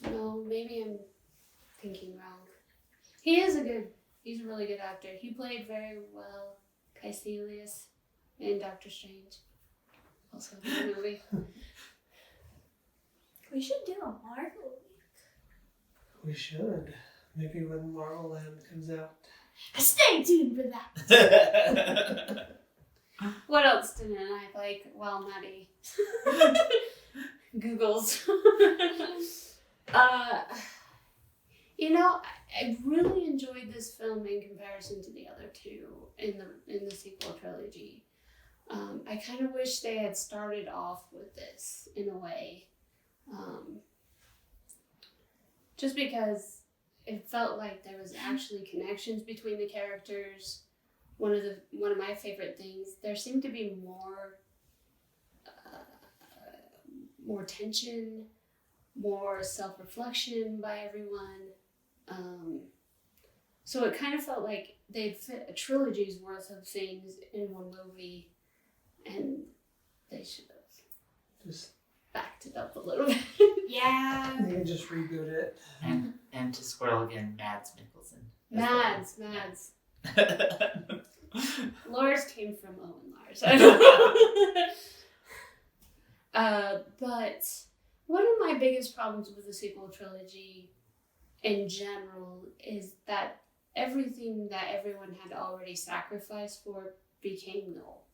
Speaker 1: No, maybe I'm thinking wrong. He's a really good actor. He played very well Caecilius in Doctor Strange. Also a good movie.
Speaker 2: We should do a Marvel week.
Speaker 3: We should. Maybe when Marvel Land comes out.
Speaker 2: Stay tuned for that.
Speaker 1: What else didn't I like while Maddie Googles? I really enjoyed this film in comparison to the other two in the sequel trilogy. I kind of wish they had started off with this in a way, just because it felt like there was actually connections between the characters. One of my favorite things, there seemed to be more tension, more self-reflection by everyone. So it kind of felt like they'd fit a trilogy's worth of things in one movie, and they should have
Speaker 3: Just
Speaker 1: backed it up a little bit.
Speaker 2: Yeah.
Speaker 3: you can just reboot it.
Speaker 4: and to squirrel again, Mads Mikkelsen.
Speaker 1: Mads.
Speaker 4: Mikkelsen.
Speaker 1: Lars came from Owen Lars. I don't know. But one of my biggest problems with the sequel trilogy in general is that everything that everyone had already sacrificed for became null.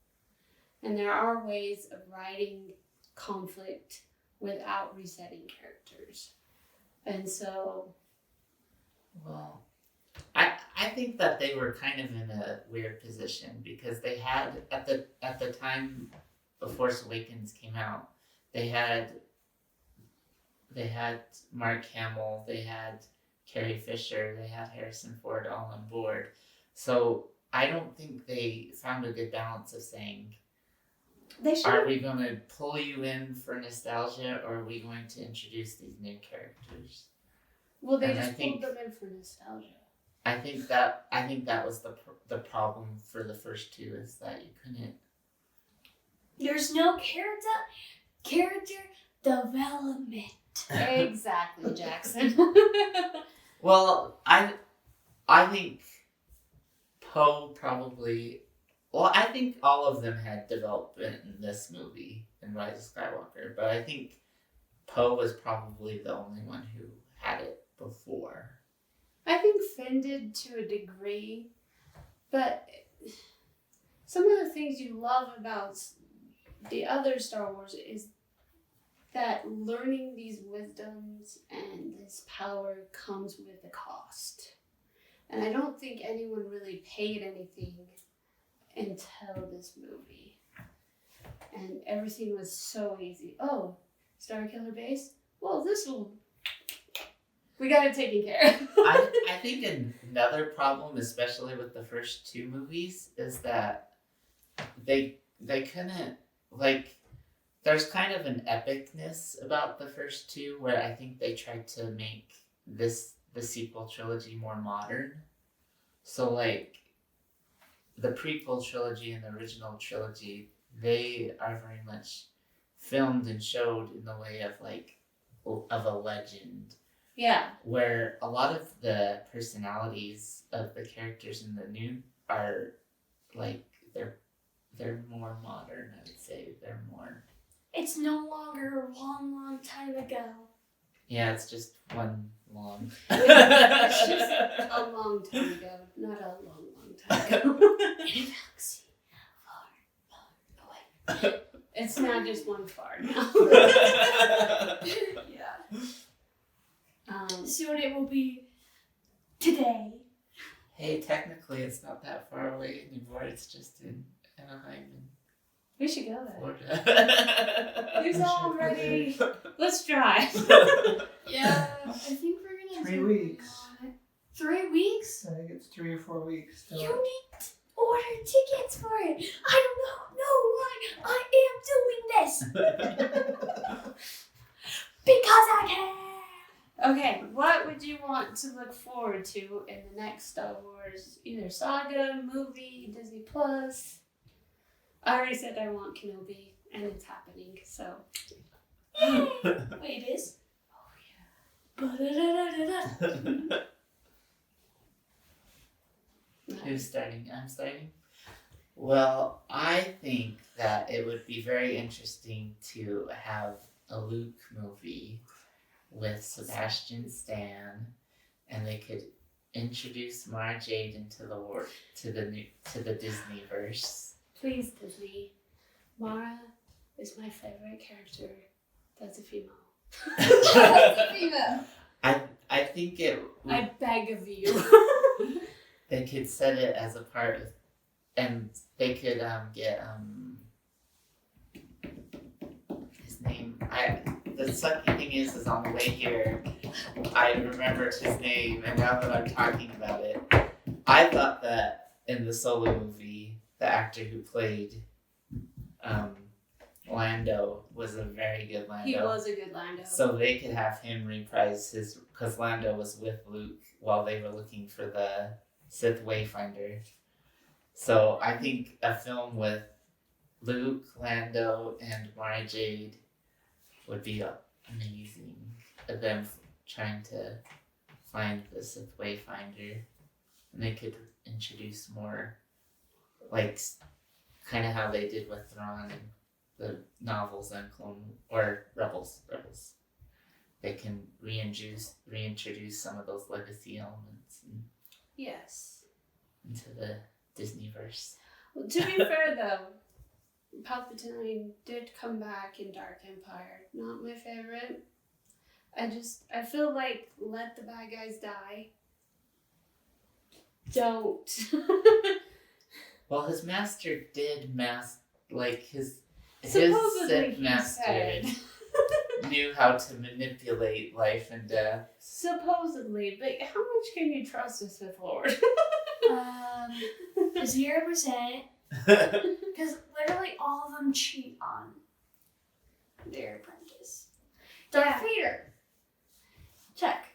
Speaker 1: And there are ways of writing conflict without resetting characters. And so...
Speaker 4: Well, I think that they were kind of in a weird position because they had at the time The Force Awakens came out, they had Mark Hamill, they had Carrie Fisher, they had Harrison Ford all on board. So I don't think they found a good balance of saying,
Speaker 1: They should.
Speaker 4: are we going to pull you in for nostalgia, or are we going to introduce these new characters?
Speaker 1: Well, they
Speaker 4: And I
Speaker 1: just
Speaker 4: think-
Speaker 1: pulled them in for nostalgia.
Speaker 4: I think that was the problem for the first two, is that you couldn't.
Speaker 2: There's no character development.
Speaker 1: Exactly, Jackson.
Speaker 4: Well, I think Poe probably. Well, I think all of them had development in this movie, in Rise of Skywalker, but I think Poe was probably the only one who had it before.
Speaker 1: I think Finn did to a degree, but some of the things you love about the other Star Wars is that learning these wisdoms and this power comes with a cost. And I don't think anyone really paid anything until this movie. And everything was so easy. Oh, Starkiller Base? Well, we got it taken care of.
Speaker 4: I think another problem, especially with the first two movies, is that they couldn't, like, there's kind of an epicness about the first two where I think they tried to make the sequel trilogy more modern. So, like, the prequel trilogy and the original trilogy, they are very much filmed and showed in the way of, like, of a legend.
Speaker 1: Yeah.
Speaker 4: Where a lot of the personalities of the characters in the new are, like, they're more modern, I would say. They're more
Speaker 2: It's no longer a long, long time ago.
Speaker 4: Yeah, it's just one long.
Speaker 1: It's just a long time ago, not a long, long time ago.
Speaker 2: In a galaxy far, far away.
Speaker 1: It's not just one far now.
Speaker 2: Yeah.
Speaker 1: Um,
Speaker 2: Soon it will be today.
Speaker 4: Hey, technically it's not that far away anymore. It's just in Anaheim and
Speaker 1: we should go there.
Speaker 4: Florida.
Speaker 1: Who's all ready? Let's drive.
Speaker 2: Yeah. I think we're gonna
Speaker 3: 3
Speaker 2: do
Speaker 3: weeks.
Speaker 2: it on it. 3 weeks?
Speaker 3: I think it's 3 or 4 weeks. Still.
Speaker 2: You need to order tickets for it. I don't know why I am doing this. Because I can.
Speaker 1: Okay, what would you want to look forward to in the next Star Wars? Either saga, movie, Disney Plus. I already said I want Kenobi, and it's happening, so.
Speaker 2: Wait, it is? Oh, yeah.
Speaker 4: Who's starting? I'm starting. Well, I think that it would be very interesting to have a Luke movie with Sebastian Stan, and they could introduce Mara Jade into the world to the Disneyverse.
Speaker 1: Please, Disney. Mara is my favorite character. That's a female.
Speaker 4: I think it.
Speaker 1: I beg of you.
Speaker 4: They could set it as a part of, and they could get his name. The sucky thing is on the way here, I remembered his name, and now that I'm talking about it, I thought that in the Solo movie, the actor who played Lando was a very good Lando.
Speaker 1: He was a good Lando.
Speaker 4: So they could have him reprise his, because Lando was with Luke while they were looking for the Sith Wayfinder. So I think a film with Luke, Lando, and Mara Jade would be amazing. Of them trying to find the Sith Wayfinder, and they could introduce more, like, kind of how they did with Thrawn and the novels and Rebels. They can reintroduce some of those legacy elements
Speaker 1: Yes.
Speaker 4: into the Disneyverse.
Speaker 1: Well, to be fair, though, Palpatine did come back in Dark Empire. Not my favorite. I feel like let the bad guys die. Don't.
Speaker 4: Well, his master did his
Speaker 1: Supposedly
Speaker 4: Sith
Speaker 1: he
Speaker 4: master
Speaker 1: said.
Speaker 4: knew how to manipulate life and death.
Speaker 1: Supposedly, but how much can you trust a Sith Lord?
Speaker 2: 0%. Because literally all of them cheat on their apprentice. Darth Vader. Check.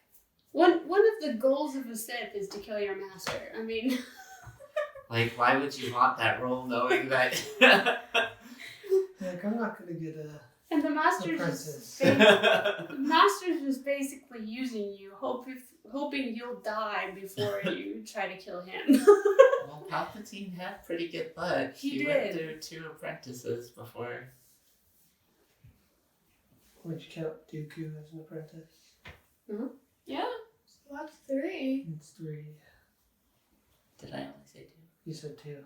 Speaker 1: One of the goals of a Sith is to kill your master. I mean...
Speaker 4: Like, why would you want that role knowing that?
Speaker 3: Like, I'm not going to get a
Speaker 1: And the master's
Speaker 3: apprentice.
Speaker 1: the master's just basically using you, hoping you'll die before you try to kill him.
Speaker 4: Well, Palpatine had pretty good luck.
Speaker 1: He
Speaker 4: went
Speaker 1: did.
Speaker 4: through 2 apprentices before.
Speaker 3: Would you count Dooku as an apprentice?
Speaker 2: Yeah. So that's 3.
Speaker 3: It's 3.
Speaker 4: Did I only say 2?
Speaker 3: You said 2.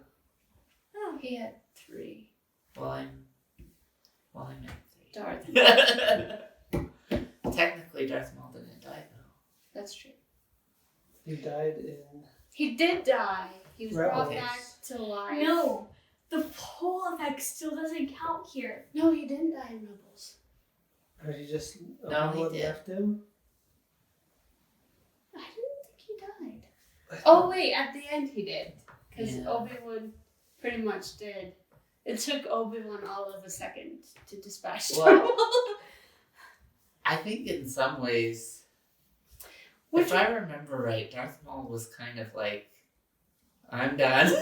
Speaker 1: Oh, he had 3.
Speaker 4: Well, I meant 3.
Speaker 1: Darth.
Speaker 4: Technically, Darth Maul didn't die, though.
Speaker 1: That's true.
Speaker 3: He died in
Speaker 1: He did die. He was brought
Speaker 3: Rebels.
Speaker 1: back to life.
Speaker 2: No. The pole effect still doesn't count here.
Speaker 1: No, he didn't die in Rebels.
Speaker 3: Or he just
Speaker 4: No, he
Speaker 3: Obi-Wan
Speaker 4: did.
Speaker 3: left him?
Speaker 1: I didn't think he died. Oh, wait, at the end he did. Because
Speaker 4: Yeah.
Speaker 1: Obi-Wan pretty much did. It took Obi-Wan all of a second to dispatch
Speaker 4: Well,
Speaker 1: them.
Speaker 4: I think in some ways,
Speaker 1: Which
Speaker 4: if I remember right, Darth Maul was kind of like, I'm done.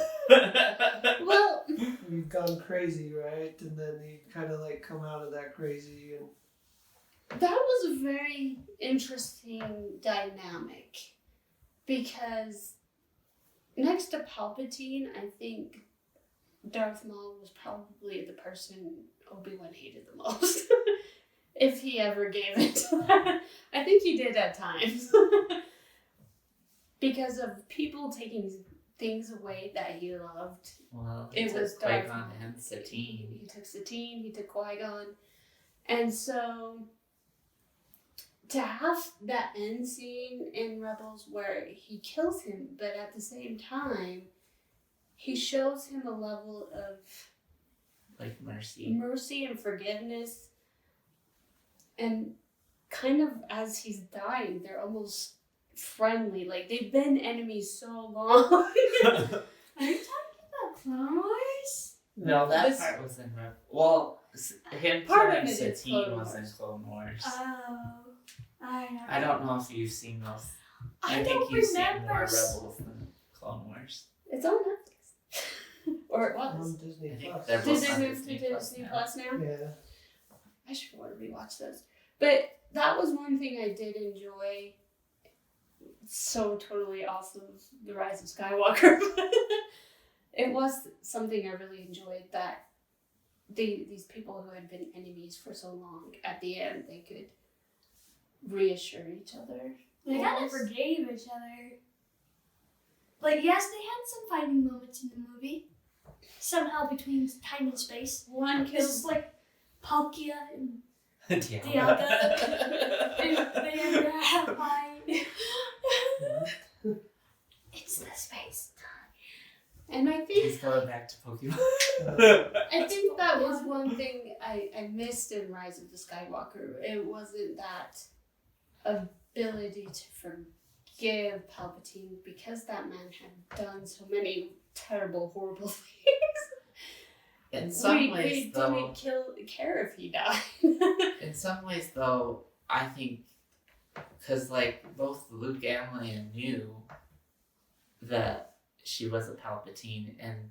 Speaker 1: well,
Speaker 3: He'd gone crazy, right? And then he'd kind of like come out of that crazy and
Speaker 1: that was a very interesting dynamic. Because next to Palpatine, I think Darth Maul was probably the person Obi-Wan hated the most. If he ever gave it to that. I think he did at times. Because of people taking things away that he loved.
Speaker 4: Well,
Speaker 1: It was Darth
Speaker 4: Qui-Gon and Satine.
Speaker 1: He took Satine, he took Qui-Gon. And so to have that end scene in Rebels where he kills him, but at the same time, he shows him a level of
Speaker 4: like mercy
Speaker 1: and forgiveness. And kind of as he's dying, they're almost friendly. Like, they've been enemies so long.
Speaker 2: Are you talking about Clone Wars?
Speaker 3: No,
Speaker 4: that
Speaker 1: this-
Speaker 4: part was in Well, him
Speaker 1: Part of
Speaker 4: killing
Speaker 1: it is
Speaker 4: Satine
Speaker 1: Clone
Speaker 4: was in
Speaker 1: Wars.
Speaker 4: Clone Wars.
Speaker 2: I
Speaker 4: I don't know if you've seen those.
Speaker 2: I
Speaker 4: think
Speaker 2: don't
Speaker 4: you've seen
Speaker 2: remember.
Speaker 4: more Rebels than Clone Wars.
Speaker 1: It's on Netflix. Or it was.
Speaker 3: on Disney
Speaker 4: I think
Speaker 3: Plus.
Speaker 4: they're
Speaker 1: Did
Speaker 4: both
Speaker 1: they
Speaker 4: on
Speaker 1: move to
Speaker 4: Disney Plus
Speaker 1: Disney
Speaker 4: now.
Speaker 1: Plus now?
Speaker 3: Yeah.
Speaker 1: I should want to rewatch those. But that was one thing I did enjoy. So totally off of the Rise of Skywalker. It was something I really enjoyed, that these people who had been enemies for so long, at the end they could reassure each other.
Speaker 2: They kind of forgave each other. Like, yes, they had some fighting moments in the movie. Somehow between time and space.
Speaker 1: One
Speaker 2: It was
Speaker 1: kills.
Speaker 2: like Palkia and
Speaker 4: Yeah.
Speaker 2: Dialga. They had to fight. It's the space.
Speaker 1: And I
Speaker 4: He's
Speaker 1: think
Speaker 4: going back to Pokemon.
Speaker 1: that was one thing I missed in Rise of the Skywalker. It wasn't that ability to forgive Palpatine, because that man had done so many terrible, horrible things.
Speaker 4: In some
Speaker 1: we
Speaker 4: ways, though,
Speaker 1: didn't care if he died.
Speaker 4: in some ways, though, I think, because like both Luke and Leia knew that she was a Palpatine, and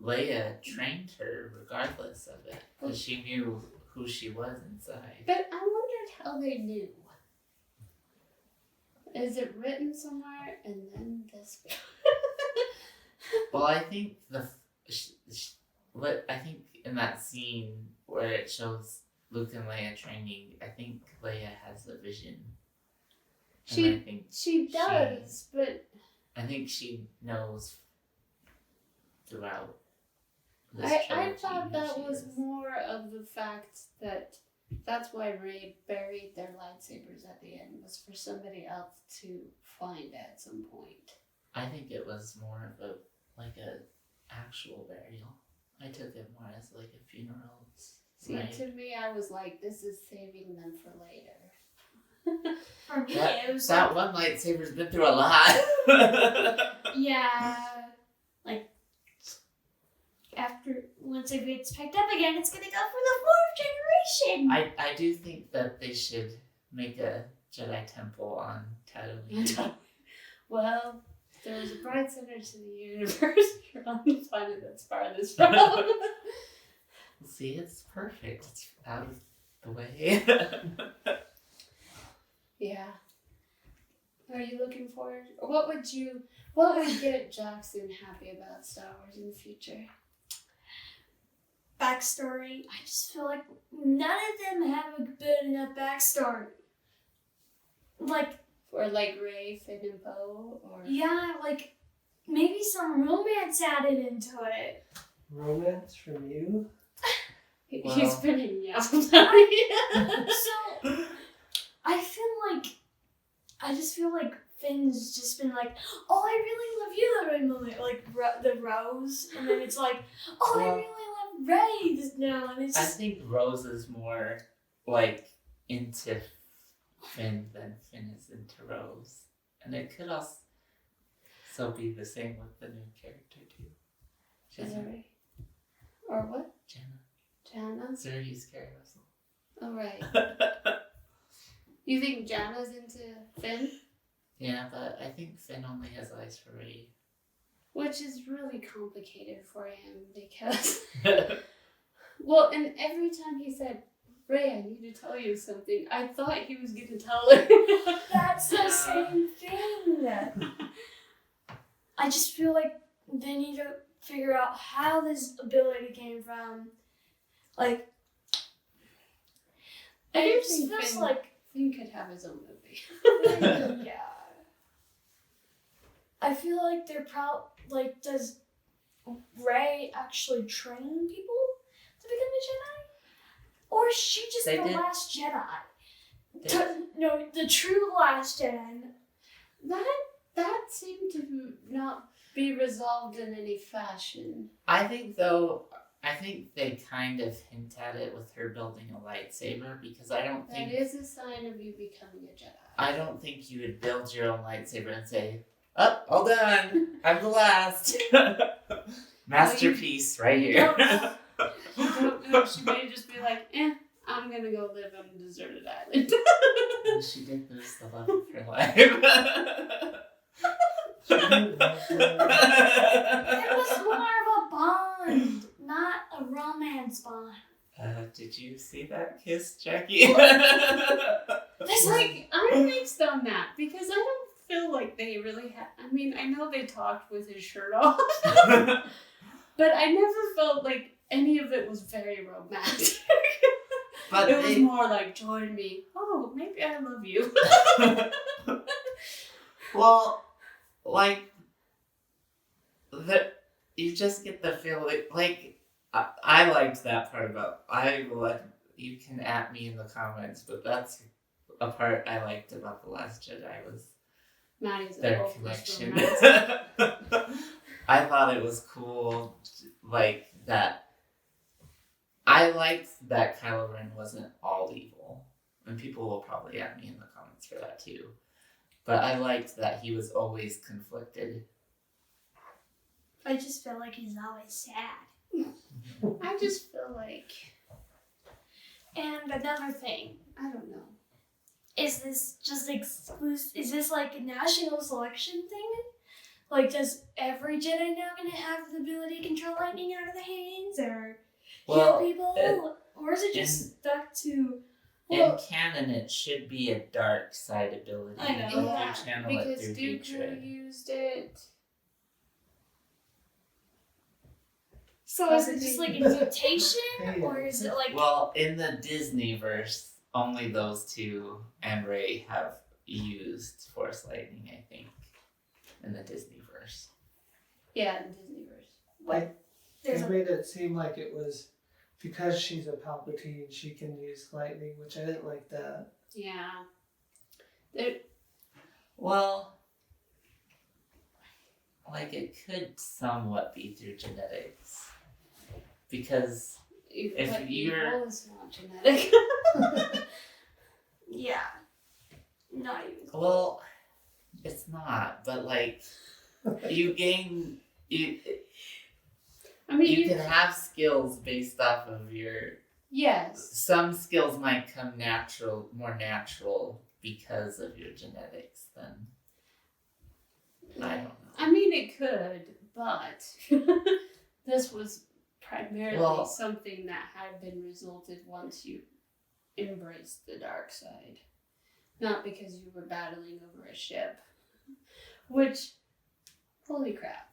Speaker 4: Leia trained her regardless of it, because she knew who she was inside.
Speaker 1: But I wondered how they knew. Is it written somewhere? And then this.
Speaker 4: Well, I think I think in that scene where it shows Luke and Leia training, I think Leia has a vision. And I think
Speaker 1: She does, but
Speaker 4: I think she knows throughout this
Speaker 1: I
Speaker 4: trilogy
Speaker 1: thought
Speaker 4: who
Speaker 1: that
Speaker 4: she
Speaker 1: was
Speaker 4: is.
Speaker 1: more of the fact that that's why Rey buried their lightsabers at the end, was for somebody else to find at some point.
Speaker 4: I think it was more of a actual burial. I took it more as like a funeral.
Speaker 1: See,
Speaker 4: Right.
Speaker 1: to me, I was like, this is saving them for later.
Speaker 2: For me,
Speaker 4: That,
Speaker 2: it was
Speaker 4: that one lightsaber's been through a lot.
Speaker 2: yeah, like once it gets picked up again, it's gonna go for the 4th generation.
Speaker 4: I do think that they should make a Jedi temple on Tatooine.
Speaker 1: Well, there was a bright center to the universe. You're on the planet that's farthest from.
Speaker 4: See, it's perfect. It's out of the way.
Speaker 1: Yeah. Are you looking forward? What would get Jackson happy about Star Wars in the future?
Speaker 2: Backstory. I just feel like none of them have a good enough backstory. Like,
Speaker 1: Or like Rey, Finn, and Poe? Or
Speaker 2: yeah, like maybe some romance added into it.
Speaker 3: Romance from you?
Speaker 1: he's
Speaker 4: Well-
Speaker 1: been in yeah.
Speaker 2: So I just feel like Finn's just been like, oh, I really love you, that moment, like the Rose, and then it's like, oh, I
Speaker 4: Well-
Speaker 2: really love Rey this now, and it's
Speaker 4: I
Speaker 2: just
Speaker 4: think Rose is more like into Finn than Finn is into Rose. And it could also be the same with the new character too. She's
Speaker 1: Zuri. Or what?
Speaker 4: Janna.
Speaker 1: Janna?
Speaker 4: Zuri's Carrie Russell.
Speaker 1: Oh, right. You think Janna's into Finn?
Speaker 4: Yeah, but I think Finn only has eyes for Rey.
Speaker 1: Which is really complicated for him because... Well, and every time he said, Rey, I need to tell you something, I thought he was going to tell her.
Speaker 2: that's the same thing. I just feel like they need to figure out how this ability came from. Like, It just feels like
Speaker 1: Finn could have his own movie.
Speaker 2: yeah. I feel like they're does Rey actually train people to become a Jedi? Or is she just last Jedi? No, the true last Jedi.
Speaker 1: That seemed to not be resolved in any fashion.
Speaker 4: I think they kind of hint at it with her building a lightsaber, because I don't think...
Speaker 1: That is a sign of you becoming a Jedi.
Speaker 4: I don't think you would build your own lightsaber and say, "Oh, all done. I'm the last." Masterpiece right here.
Speaker 1: I don't know. She may just be like, I'm gonna go live on a deserted island.
Speaker 4: And she did lose the love of her life.
Speaker 2: It was more of a bond, not a romance bond.
Speaker 4: Did you see that kiss, Jackie?
Speaker 1: It's like, I'm mixed on that, because I don't feel like they really had... I mean, I know they talked with his shirt off, but I never felt like any of it was very romantic.
Speaker 4: But
Speaker 1: it was more like, join me. Oh, maybe I love you.
Speaker 4: Well, like, you just get the feeling, like, I liked that part about, you can at me in the comments, but that's a part I liked about The Last Jedi was
Speaker 1: Maddie's
Speaker 4: their connection. I thought it was cool, like, that. I liked that Kylo Ren wasn't all evil. And people will probably at me in the comments for that too. But I liked that he was always conflicted.
Speaker 2: I just feel like he's always sad.
Speaker 1: I just feel like...
Speaker 2: And another thing.
Speaker 1: I don't know.
Speaker 2: Is this just exclusive? Is this like a national selection thing? Like, does every Jedi now gonna have the ability to control lightning out of the hands? Or heal people? Or is it just stuck to...
Speaker 4: In canon, it should be a dark side ability.
Speaker 2: I know.
Speaker 4: But
Speaker 1: Yeah,
Speaker 4: they channel
Speaker 1: because
Speaker 4: it through
Speaker 1: Dooku
Speaker 4: hatred.
Speaker 1: used it.
Speaker 2: So is it just like a mutation? Or is it like...
Speaker 4: Well, in the Disneyverse, only those two and Rey have used Force Lightning, I think. In the Disneyverse.
Speaker 1: Yeah, in Disneyverse.
Speaker 2: There's
Speaker 3: They made it seem like it was because she's a Palpatine, she can use lightning, which I didn't like that.
Speaker 1: Yeah.
Speaker 4: Well, like, it could somewhat be through genetics. Because if
Speaker 1: but
Speaker 4: you're...
Speaker 1: evil is not genetic.
Speaker 2: Yeah. Not even.
Speaker 4: Well, it's not, but, like, you gain...
Speaker 1: I mean,
Speaker 4: You can have skills based off of your...
Speaker 1: Yes.
Speaker 4: Some skills might come more natural because of your genetics than... I don't know.
Speaker 1: I mean, it could, but this was primarily something that had been resulted once you embraced the dark side. Not because you were battling over a ship. Which, holy crap.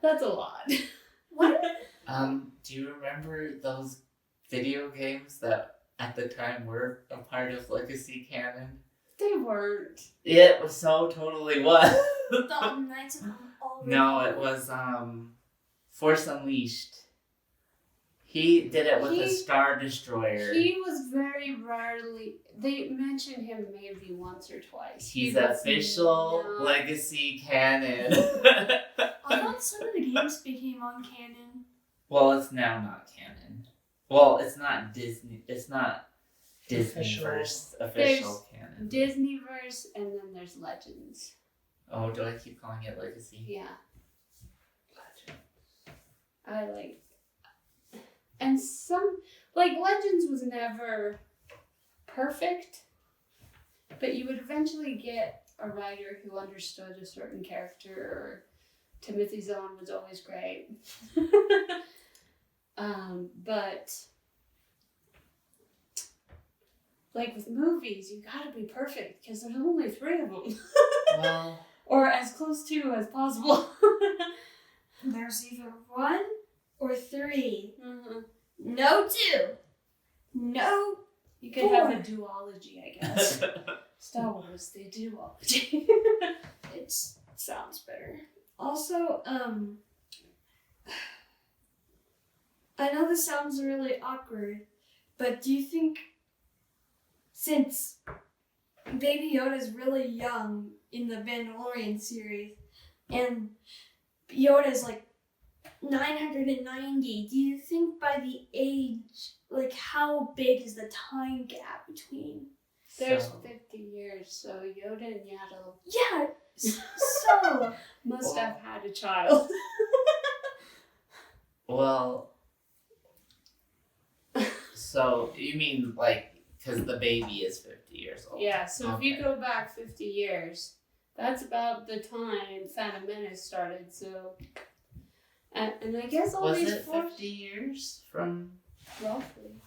Speaker 1: That's a lot.
Speaker 2: What?
Speaker 4: Do you remember those video games that at the time were a part of Legacy canon?
Speaker 1: They weren't.
Speaker 4: It was so totally was.
Speaker 2: The Knights of Old
Speaker 4: No, it was Force Unleashed. He did it with a Star Destroyer.
Speaker 1: He was very rarely... They mentioned him maybe once or twice.
Speaker 4: He's official Legacy canon.
Speaker 2: I thought some of the games became uncanon.
Speaker 4: Well, it's now not canon. Well, it's not Disney. It's not Disneyverse official canon.
Speaker 1: Disneyverse, and then there's Legends.
Speaker 4: Oh, do I keep calling it Legacy?
Speaker 1: Yeah.
Speaker 4: Legend.
Speaker 1: I like... And some... Like, Legends was never perfect, but you would eventually get a writer who understood a certain character, or Timothy Zahn was always great. But... Like with movies, you gotta be perfect because there's only 3 of them.
Speaker 4: Well,
Speaker 1: or as close to as possible.
Speaker 2: There's either 1 or 3.
Speaker 1: Mm-hmm.
Speaker 2: No 2. No.
Speaker 1: You could have a duology, I guess. Star Wars, the duology.
Speaker 2: It sounds better. Also, I know this sounds really awkward, but do you think, since Baby Yoda is really young in the Mandalorian series, and Yoda is like 990, do you think by the age, like how big is the time gap between?
Speaker 1: There's 50 years, so Yoda and Yaddle
Speaker 2: Yeah, so
Speaker 1: must have had a child.
Speaker 4: Well, so you mean like because the baby is 50 years old?
Speaker 1: Yeah, so if you
Speaker 4: Okay.
Speaker 1: go back 50 years, that's about the time Phantom Menace started, so... And I guess all
Speaker 4: Was
Speaker 1: these
Speaker 4: it 50 years from?
Speaker 1: roughly.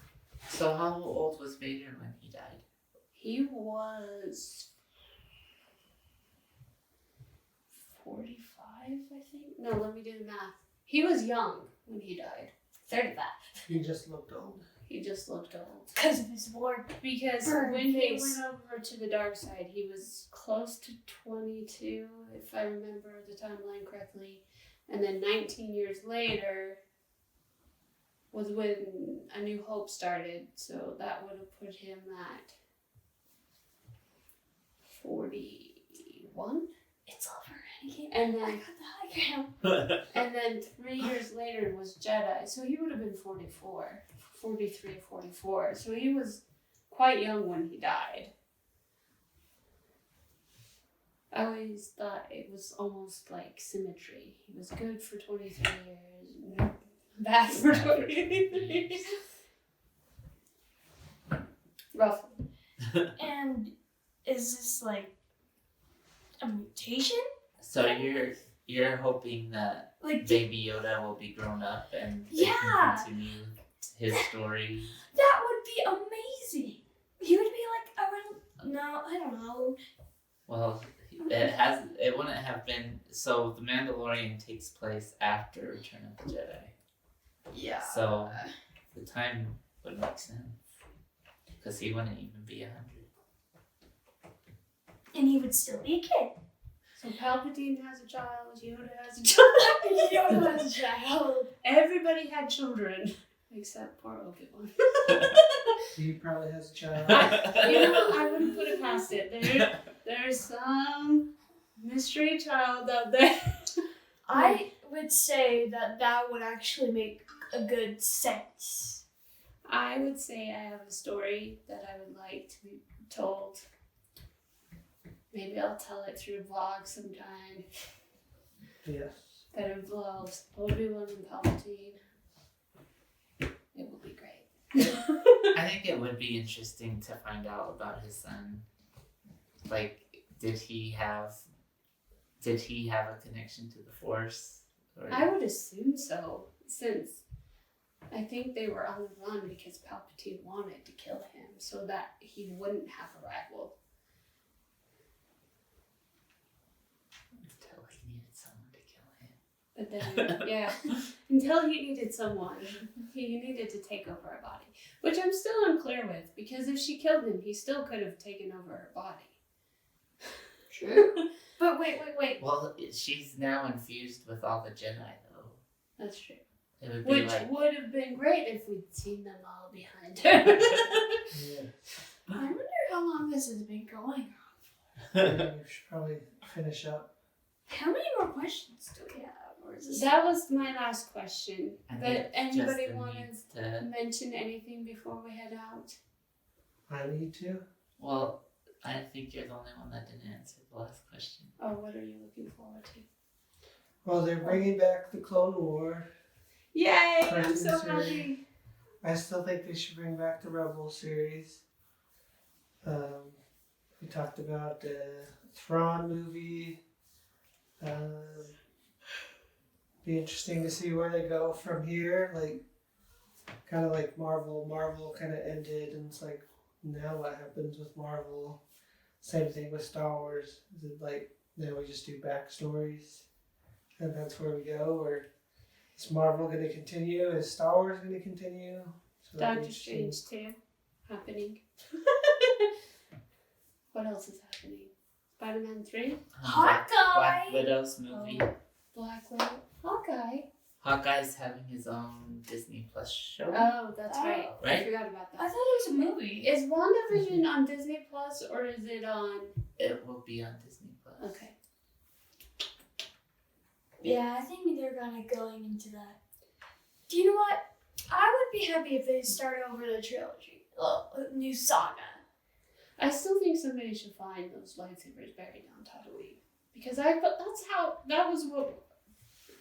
Speaker 4: So how old was Vader when he died?
Speaker 1: He was 45, I think. No, let me do the math. He was young when he died.
Speaker 2: 35.
Speaker 3: He just looked old.
Speaker 1: He just looked old.
Speaker 2: Because of his war.
Speaker 1: Because
Speaker 2: Burn
Speaker 1: when he
Speaker 2: face.
Speaker 1: went over to the dark side, he was close to 22, if I remember the timeline correctly. And then 19 years later was when A New Hope started, so that would have put him at 41.
Speaker 2: It's over. He came.
Speaker 1: And
Speaker 2: I
Speaker 1: then
Speaker 2: got the high ground.
Speaker 1: and then 3 years later was Jedi, so he would have been 43, 44. So he was quite young when he died. I always thought it was almost like symmetry. He was good for 23 years, bad for 23 years. Roughly.
Speaker 2: And is this like a mutation?
Speaker 4: So you're hoping that
Speaker 2: Like,
Speaker 4: Baby Yoda will be grown up and they
Speaker 2: Yeah.
Speaker 4: can continue his story.
Speaker 2: that would be amazing. He would be like around. No, I don't know.
Speaker 4: Well, it wouldn't have been. So the Mandalorian takes place after Return of the Jedi.
Speaker 2: Yeah.
Speaker 4: So the time would make sense because he wouldn't even be 100.
Speaker 2: And he would still be a kid.
Speaker 1: So Palpatine has a child, Yoda has a child.
Speaker 2: Yoda was a child.
Speaker 1: Everybody had children. Except poor Obi-Wan.
Speaker 3: He probably has a child.
Speaker 1: I wouldn't put it past it. There's some mystery child out there.
Speaker 2: I would say that would actually make a good sense.
Speaker 1: I would say I have a story that I would like to be told. Maybe I'll tell it through a vlog sometime
Speaker 3: Yes.
Speaker 1: that involves Obi-Wan and Palpatine. It will be great.
Speaker 4: I think it would be interesting to find out about his son. Like, did he have a connection to the Force? Or...
Speaker 1: I would assume so, since I think they were on the run because Palpatine wanted to kill him so that he wouldn't have a rival.
Speaker 4: Until he needed someone to kill him.
Speaker 1: But then, yeah, until he needed someone, he needed to take over her body. Which I'm still unclear with, because if she killed him, he still could have taken over her body.
Speaker 2: True. But wait.
Speaker 4: Well, she's now infused with all the Jedi, though.
Speaker 1: That's true.
Speaker 4: It would be
Speaker 1: Which
Speaker 4: like...
Speaker 1: would have been great if we'd seen them all behind her.
Speaker 3: Yeah.
Speaker 2: I wonder how long this has been going on.
Speaker 3: Yeah, we should probably finish up.
Speaker 2: How many more questions do we have? Or is this
Speaker 1: That was my last question.
Speaker 4: I
Speaker 1: But
Speaker 4: think
Speaker 1: anybody
Speaker 4: Justin
Speaker 1: want
Speaker 4: needs
Speaker 1: to
Speaker 4: to...
Speaker 1: mention anything before we head out?
Speaker 3: I need to.
Speaker 4: Well, I think you're the only one that didn't answer the last question.
Speaker 1: Oh, what are you looking forward to?
Speaker 3: Well, they're bringing back the Clone War.
Speaker 1: Yay! I'm
Speaker 3: Cartoon
Speaker 1: so
Speaker 3: series.
Speaker 1: happy.
Speaker 3: I still think they should bring back the Rebel series. We talked about the Thrawn movie. Be interesting to see where they go from here. Like, kind of like Marvel. Marvel kind of ended, and it's like, now what happens with Marvel? Same thing with Star Wars. Is it like now we just do backstories, and that's where we go, or Is Marvel going to continue? Is Star Wars going to continue? So
Speaker 1: Doctor Strange 2 happening. What else is happening? Spider-Man 3?
Speaker 2: Hawkeye!
Speaker 4: Black Widow's movie.
Speaker 1: Black Widow. Hawkeye.
Speaker 4: Hawkeye's having his own Disney Plus show.
Speaker 1: Oh, that's
Speaker 2: Oh.
Speaker 1: right. I
Speaker 4: Right?
Speaker 1: forgot about
Speaker 2: I
Speaker 1: that.
Speaker 2: thought it was a movie.
Speaker 1: Is WandaVision on Disney Plus or is it on...
Speaker 4: It will be on Disney Plus.
Speaker 1: Okay.
Speaker 2: Yeah, I think they're going into that. Do you know what? I would be happy if they start over the trilogy. A new saga.
Speaker 1: I still think somebody should find those lightsabers buried on Tatooine. Because that was what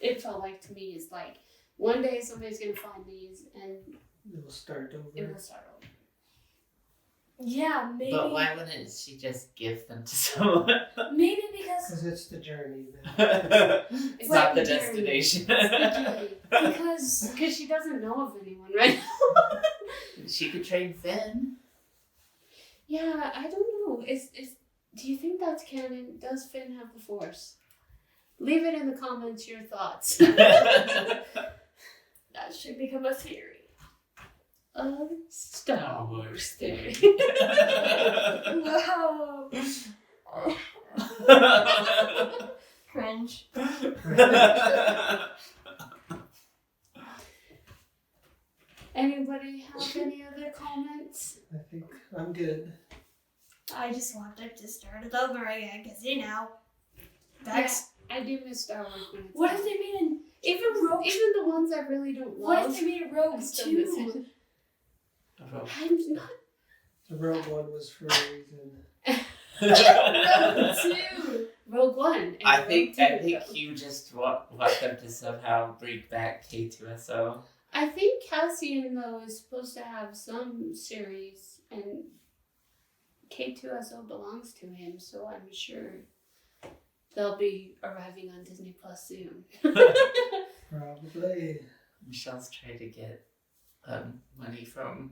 Speaker 1: it felt like to me, is like, one day somebody's going to find these and
Speaker 3: It will start over.
Speaker 1: it will start over.
Speaker 2: Yeah, maybe.
Speaker 4: But why wouldn't she just give them to someone?
Speaker 2: Maybe because
Speaker 3: Because it's the journey now.
Speaker 4: It's
Speaker 1: It's
Speaker 4: not
Speaker 1: like
Speaker 4: the
Speaker 1: the journey.
Speaker 4: destination.
Speaker 2: because
Speaker 1: She doesn't know of anyone right now.
Speaker 4: She could train Finn.
Speaker 1: Yeah, I don't know. Do you think that's canon? Does Finn have the Force? Leave it in the comments, your thoughts.
Speaker 2: that should become a theory.
Speaker 1: Star Wars theory.
Speaker 2: Wow. Cringe.
Speaker 1: Anybody have any other comments?
Speaker 3: I think I'm good.
Speaker 2: I just want it to start it over again, because that's.
Speaker 1: I do miss Star Wars when it's
Speaker 2: What
Speaker 1: out.
Speaker 2: if they made an
Speaker 1: even
Speaker 2: Rogue-
Speaker 1: the ones I really don't
Speaker 2: What
Speaker 1: love?
Speaker 2: if they made a
Speaker 1: I
Speaker 2: Rogue
Speaker 1: still miss
Speaker 2: 2?
Speaker 1: it.
Speaker 4: Oh.
Speaker 1: I'm not.
Speaker 3: The Rogue One was for a reason.
Speaker 2: Rogue 2.
Speaker 1: Rogue One. and
Speaker 4: I
Speaker 1: Rogue
Speaker 4: think
Speaker 1: 2, though.
Speaker 4: you just want them to somehow bring back K2SO.
Speaker 1: I think Cassian, though, is supposed to have some series, and K2SO belongs to him, so I'm sure they'll be arriving on Disney Plus soon.
Speaker 3: Probably.
Speaker 4: Michelle's trying to get money from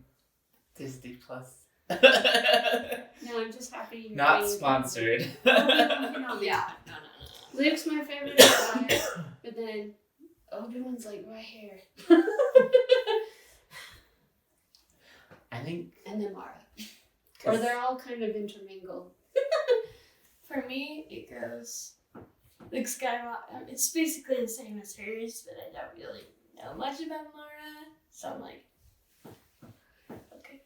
Speaker 4: Disney Plus.
Speaker 1: No, I'm just happy you're
Speaker 4: Not
Speaker 1: paying
Speaker 4: sponsored.
Speaker 1: attention. No. Luke's my favorite Jedi, but then Obi-Wan's like right here.
Speaker 4: I think
Speaker 1: And then Mara. Or they're all kind of intermingled.
Speaker 2: For me, it goes Luke Skywalker. It's basically the same as hers, but I don't really know much about Mara, so I'm like, okay.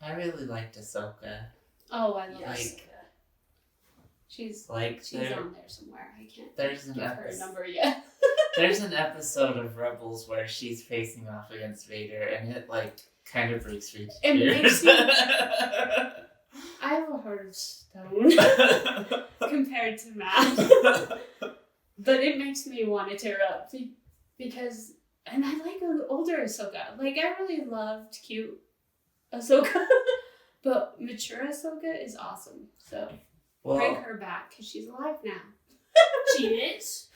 Speaker 4: I really liked Ahsoka.
Speaker 1: Oh, I love
Speaker 2: Yes.
Speaker 1: her. She's
Speaker 4: Like
Speaker 1: on there somewhere. I can't
Speaker 4: there's an
Speaker 1: give her a
Speaker 4: episode.
Speaker 1: number yet.
Speaker 4: There's an episode of Rebels where she's facing off against Vader, and it like kind of breaks me to
Speaker 1: It makes
Speaker 4: tears.
Speaker 1: I have a heart of stone compared to Matt. But it makes me want to tear up because, and I like an older Ahsoka. Like, I really loved cute Ahsoka, but mature Ahsoka is awesome. So bring
Speaker 4: Well,
Speaker 1: her back because she's alive now.
Speaker 2: She is?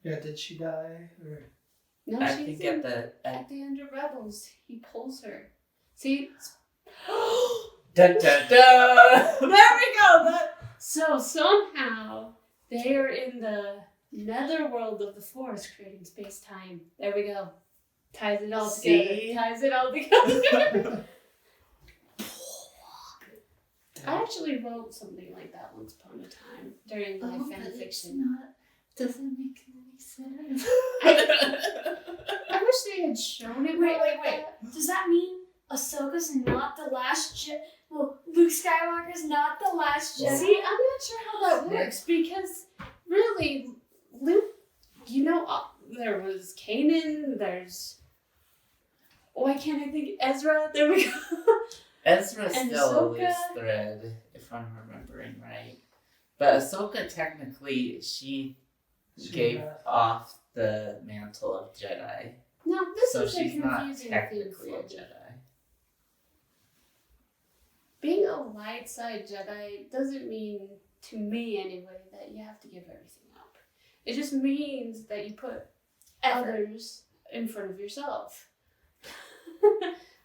Speaker 3: Yeah, did she die? Or
Speaker 1: No,
Speaker 4: I
Speaker 1: she's
Speaker 4: think
Speaker 1: in,
Speaker 4: at
Speaker 1: at the end of Rebels. He pulls her. See?
Speaker 4: dun, dun, dun.
Speaker 1: There we go. So somehow they are in the netherworld of the Force, creating space time. There we go. Ties it all together.
Speaker 4: See?
Speaker 1: Ties it all together. I actually wrote something like that once upon a time during my fan fiction.
Speaker 4: Doesn't make any sense.
Speaker 1: I wish they had shown it.
Speaker 2: Wait.
Speaker 1: that.
Speaker 2: Does that mean Ahsoka's not the last Jedi? Well, Luke Skywalker's not the last Jedi?
Speaker 1: See, I'm not sure how that works because really, Luke, there was Kanan, there's. Why can't I think? Ezra, there we go.
Speaker 4: Ezra's
Speaker 1: And
Speaker 4: still a loose
Speaker 1: Ahsoka?
Speaker 4: thread, if I'm remembering right. But Ahsoka, technically, she gave
Speaker 3: left.
Speaker 4: off the mantle of Jedi.
Speaker 1: No, this
Speaker 4: So
Speaker 1: is a
Speaker 4: she's not
Speaker 1: confusing thing
Speaker 4: technically a
Speaker 1: for me.
Speaker 4: Jedi.
Speaker 1: Being a light side Jedi doesn't mean, to me anyway, that you have to give everything up. It just means that you put others in front of yourself.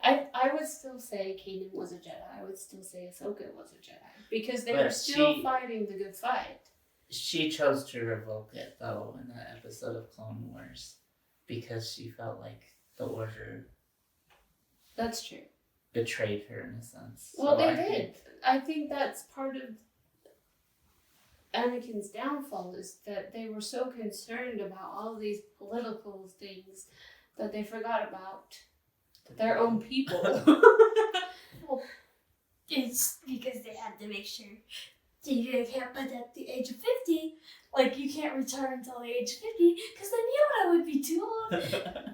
Speaker 1: I would still say Kanan was a Jedi. I would still say Ahsoka was a Jedi. Because they were
Speaker 4: But
Speaker 1: still
Speaker 4: she-
Speaker 1: fighting the good fight.
Speaker 4: She chose to revoke it, though, in that episode of Clone Wars. Because she felt like the Order
Speaker 1: That's true.
Speaker 4: betrayed her, in a sense.
Speaker 1: Well,
Speaker 4: So
Speaker 1: they
Speaker 4: I
Speaker 1: did.
Speaker 4: think-
Speaker 1: I think that's part of Anakin's downfall is that they were so concerned about all these political things that they forgot about their own people.
Speaker 2: It's because they had to make sure you can't put at the age of 50. Like, you can't return until the age of 50, because then Yoda would be too old and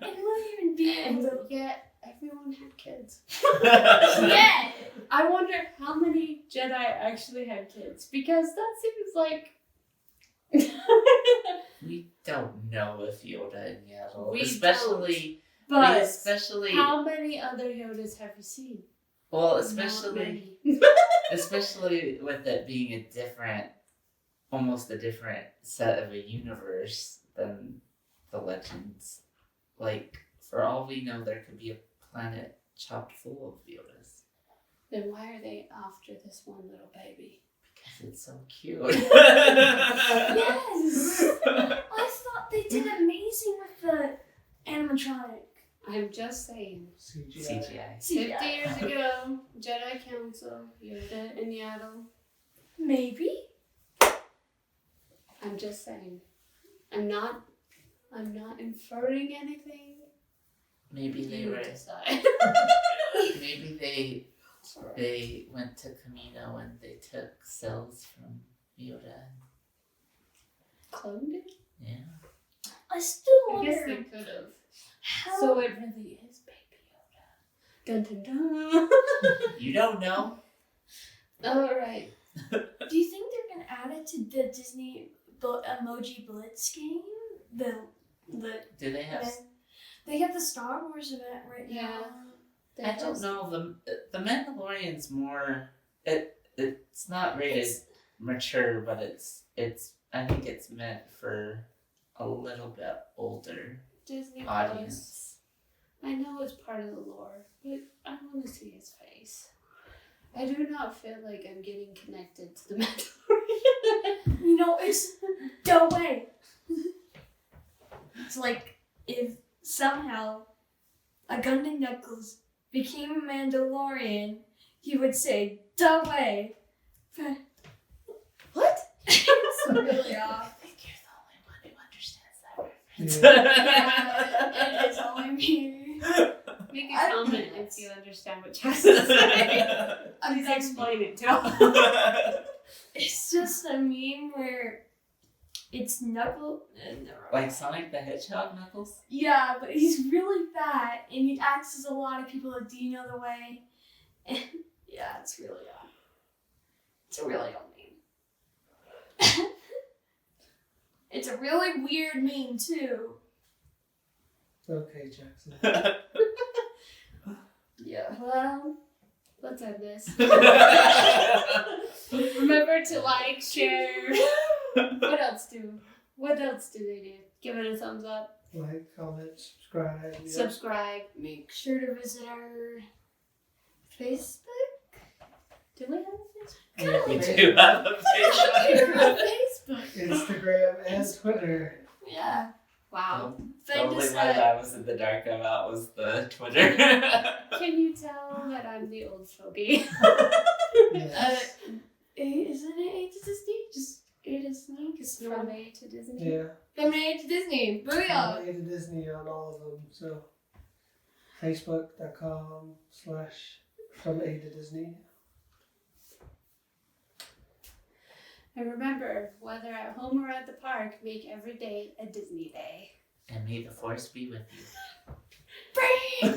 Speaker 2: wouldn't even be able
Speaker 1: And
Speaker 2: to.
Speaker 1: yet, everyone had kids.
Speaker 2: Yeah!
Speaker 1: I wonder how many Jedi actually had kids, because that seems like...
Speaker 4: We don't know if Yoda and Yaddle,
Speaker 1: We
Speaker 4: especially,
Speaker 1: But
Speaker 4: especially,
Speaker 1: how many other Yodas have you seen?
Speaker 4: well,
Speaker 1: Not
Speaker 4: especially,
Speaker 1: many.
Speaker 4: especially with it being a different, almost a different set of a universe than the Legends. Like, for all we know, there could be a planet chock full of Yodas.
Speaker 1: Then why are they after this one little baby?
Speaker 4: Because it's so cute.
Speaker 2: Yes! I thought they did amazing with the animatronic.
Speaker 1: I'm just saying.
Speaker 4: CGI.
Speaker 1: 50 years ago, Jedi Council, Yoda and Yaddle.
Speaker 2: Maybe.
Speaker 1: I'm just saying. I'm not inferring anything.
Speaker 4: Maybe they
Speaker 1: You
Speaker 4: were.
Speaker 1: decide.
Speaker 4: Maybe they went to Camino and they took cells from Yoda.
Speaker 1: Cloned it?
Speaker 4: Yeah.
Speaker 2: I still
Speaker 1: I guess they
Speaker 2: wonder
Speaker 1: could have.
Speaker 2: how.
Speaker 1: So it really is Baby Yoda. Dun dun dun.
Speaker 4: You don't know.
Speaker 1: Alright.
Speaker 2: Do you think they're gonna add it to the Disney Emoji Blitz game? The
Speaker 4: Do they have?
Speaker 2: they have the Star Wars event right now.
Speaker 4: I don't know. The Mandalorian's more. It's not rated mature, but it's. I think it's meant for a little bit older
Speaker 1: Disney
Speaker 4: audience.
Speaker 1: Plus. I know it's part of the lore, but I want to see his face. I do not feel like I'm getting connected to the Mandalorian.
Speaker 2: You know, it's no way. It's like if somehow a Gundan Knuckles became a Mandalorian, he would say, "No way." What? It's really off.
Speaker 4: I think you're the only one who understands that reference.
Speaker 2: Yeah, it is only me.
Speaker 1: Make a comment if you understand what Jason's saying. Please explain it to him.
Speaker 2: It's just a meme where it's Knuckles.
Speaker 4: Like Sonic the Hedgehog Knuckles?
Speaker 2: Yeah, but he's really fat and he asks a lot of people, "Do you know the way?" And yeah, it's really it's a really old meme. It's a really weird meme too.
Speaker 3: Okay, Jackson.
Speaker 2: Yeah.
Speaker 1: Well, let's end this. Remember to like, share. What else do they do? Give it a thumbs up.
Speaker 3: Like, comment, subscribe. Yeah.
Speaker 1: Subscribe.
Speaker 2: Make sure to visit our Facebook.
Speaker 1: Do we have a Facebook?
Speaker 3: Yeah,
Speaker 4: We
Speaker 3: Facebook,
Speaker 4: do have a Facebook.
Speaker 2: Facebook.
Speaker 3: Instagram and Twitter.
Speaker 2: Yeah.
Speaker 1: Wow.
Speaker 4: The
Speaker 2: Find
Speaker 4: only
Speaker 2: us
Speaker 4: one
Speaker 2: at
Speaker 4: that I was in the dark about was the Twitter.
Speaker 1: Can you tell that I'm the old fogey?
Speaker 3: Yes.
Speaker 2: isn't it A to Disney? Just A to Disney?
Speaker 1: It's from A to Disney.
Speaker 3: Yeah.
Speaker 2: From A to Disney. Booyah!
Speaker 3: From A to Disney on all of them. So, Facebook.com/ from A to Disney.
Speaker 1: And remember, whether at home or at the park, make every day a Disney day.
Speaker 4: And may the force be with you.
Speaker 2: Bring!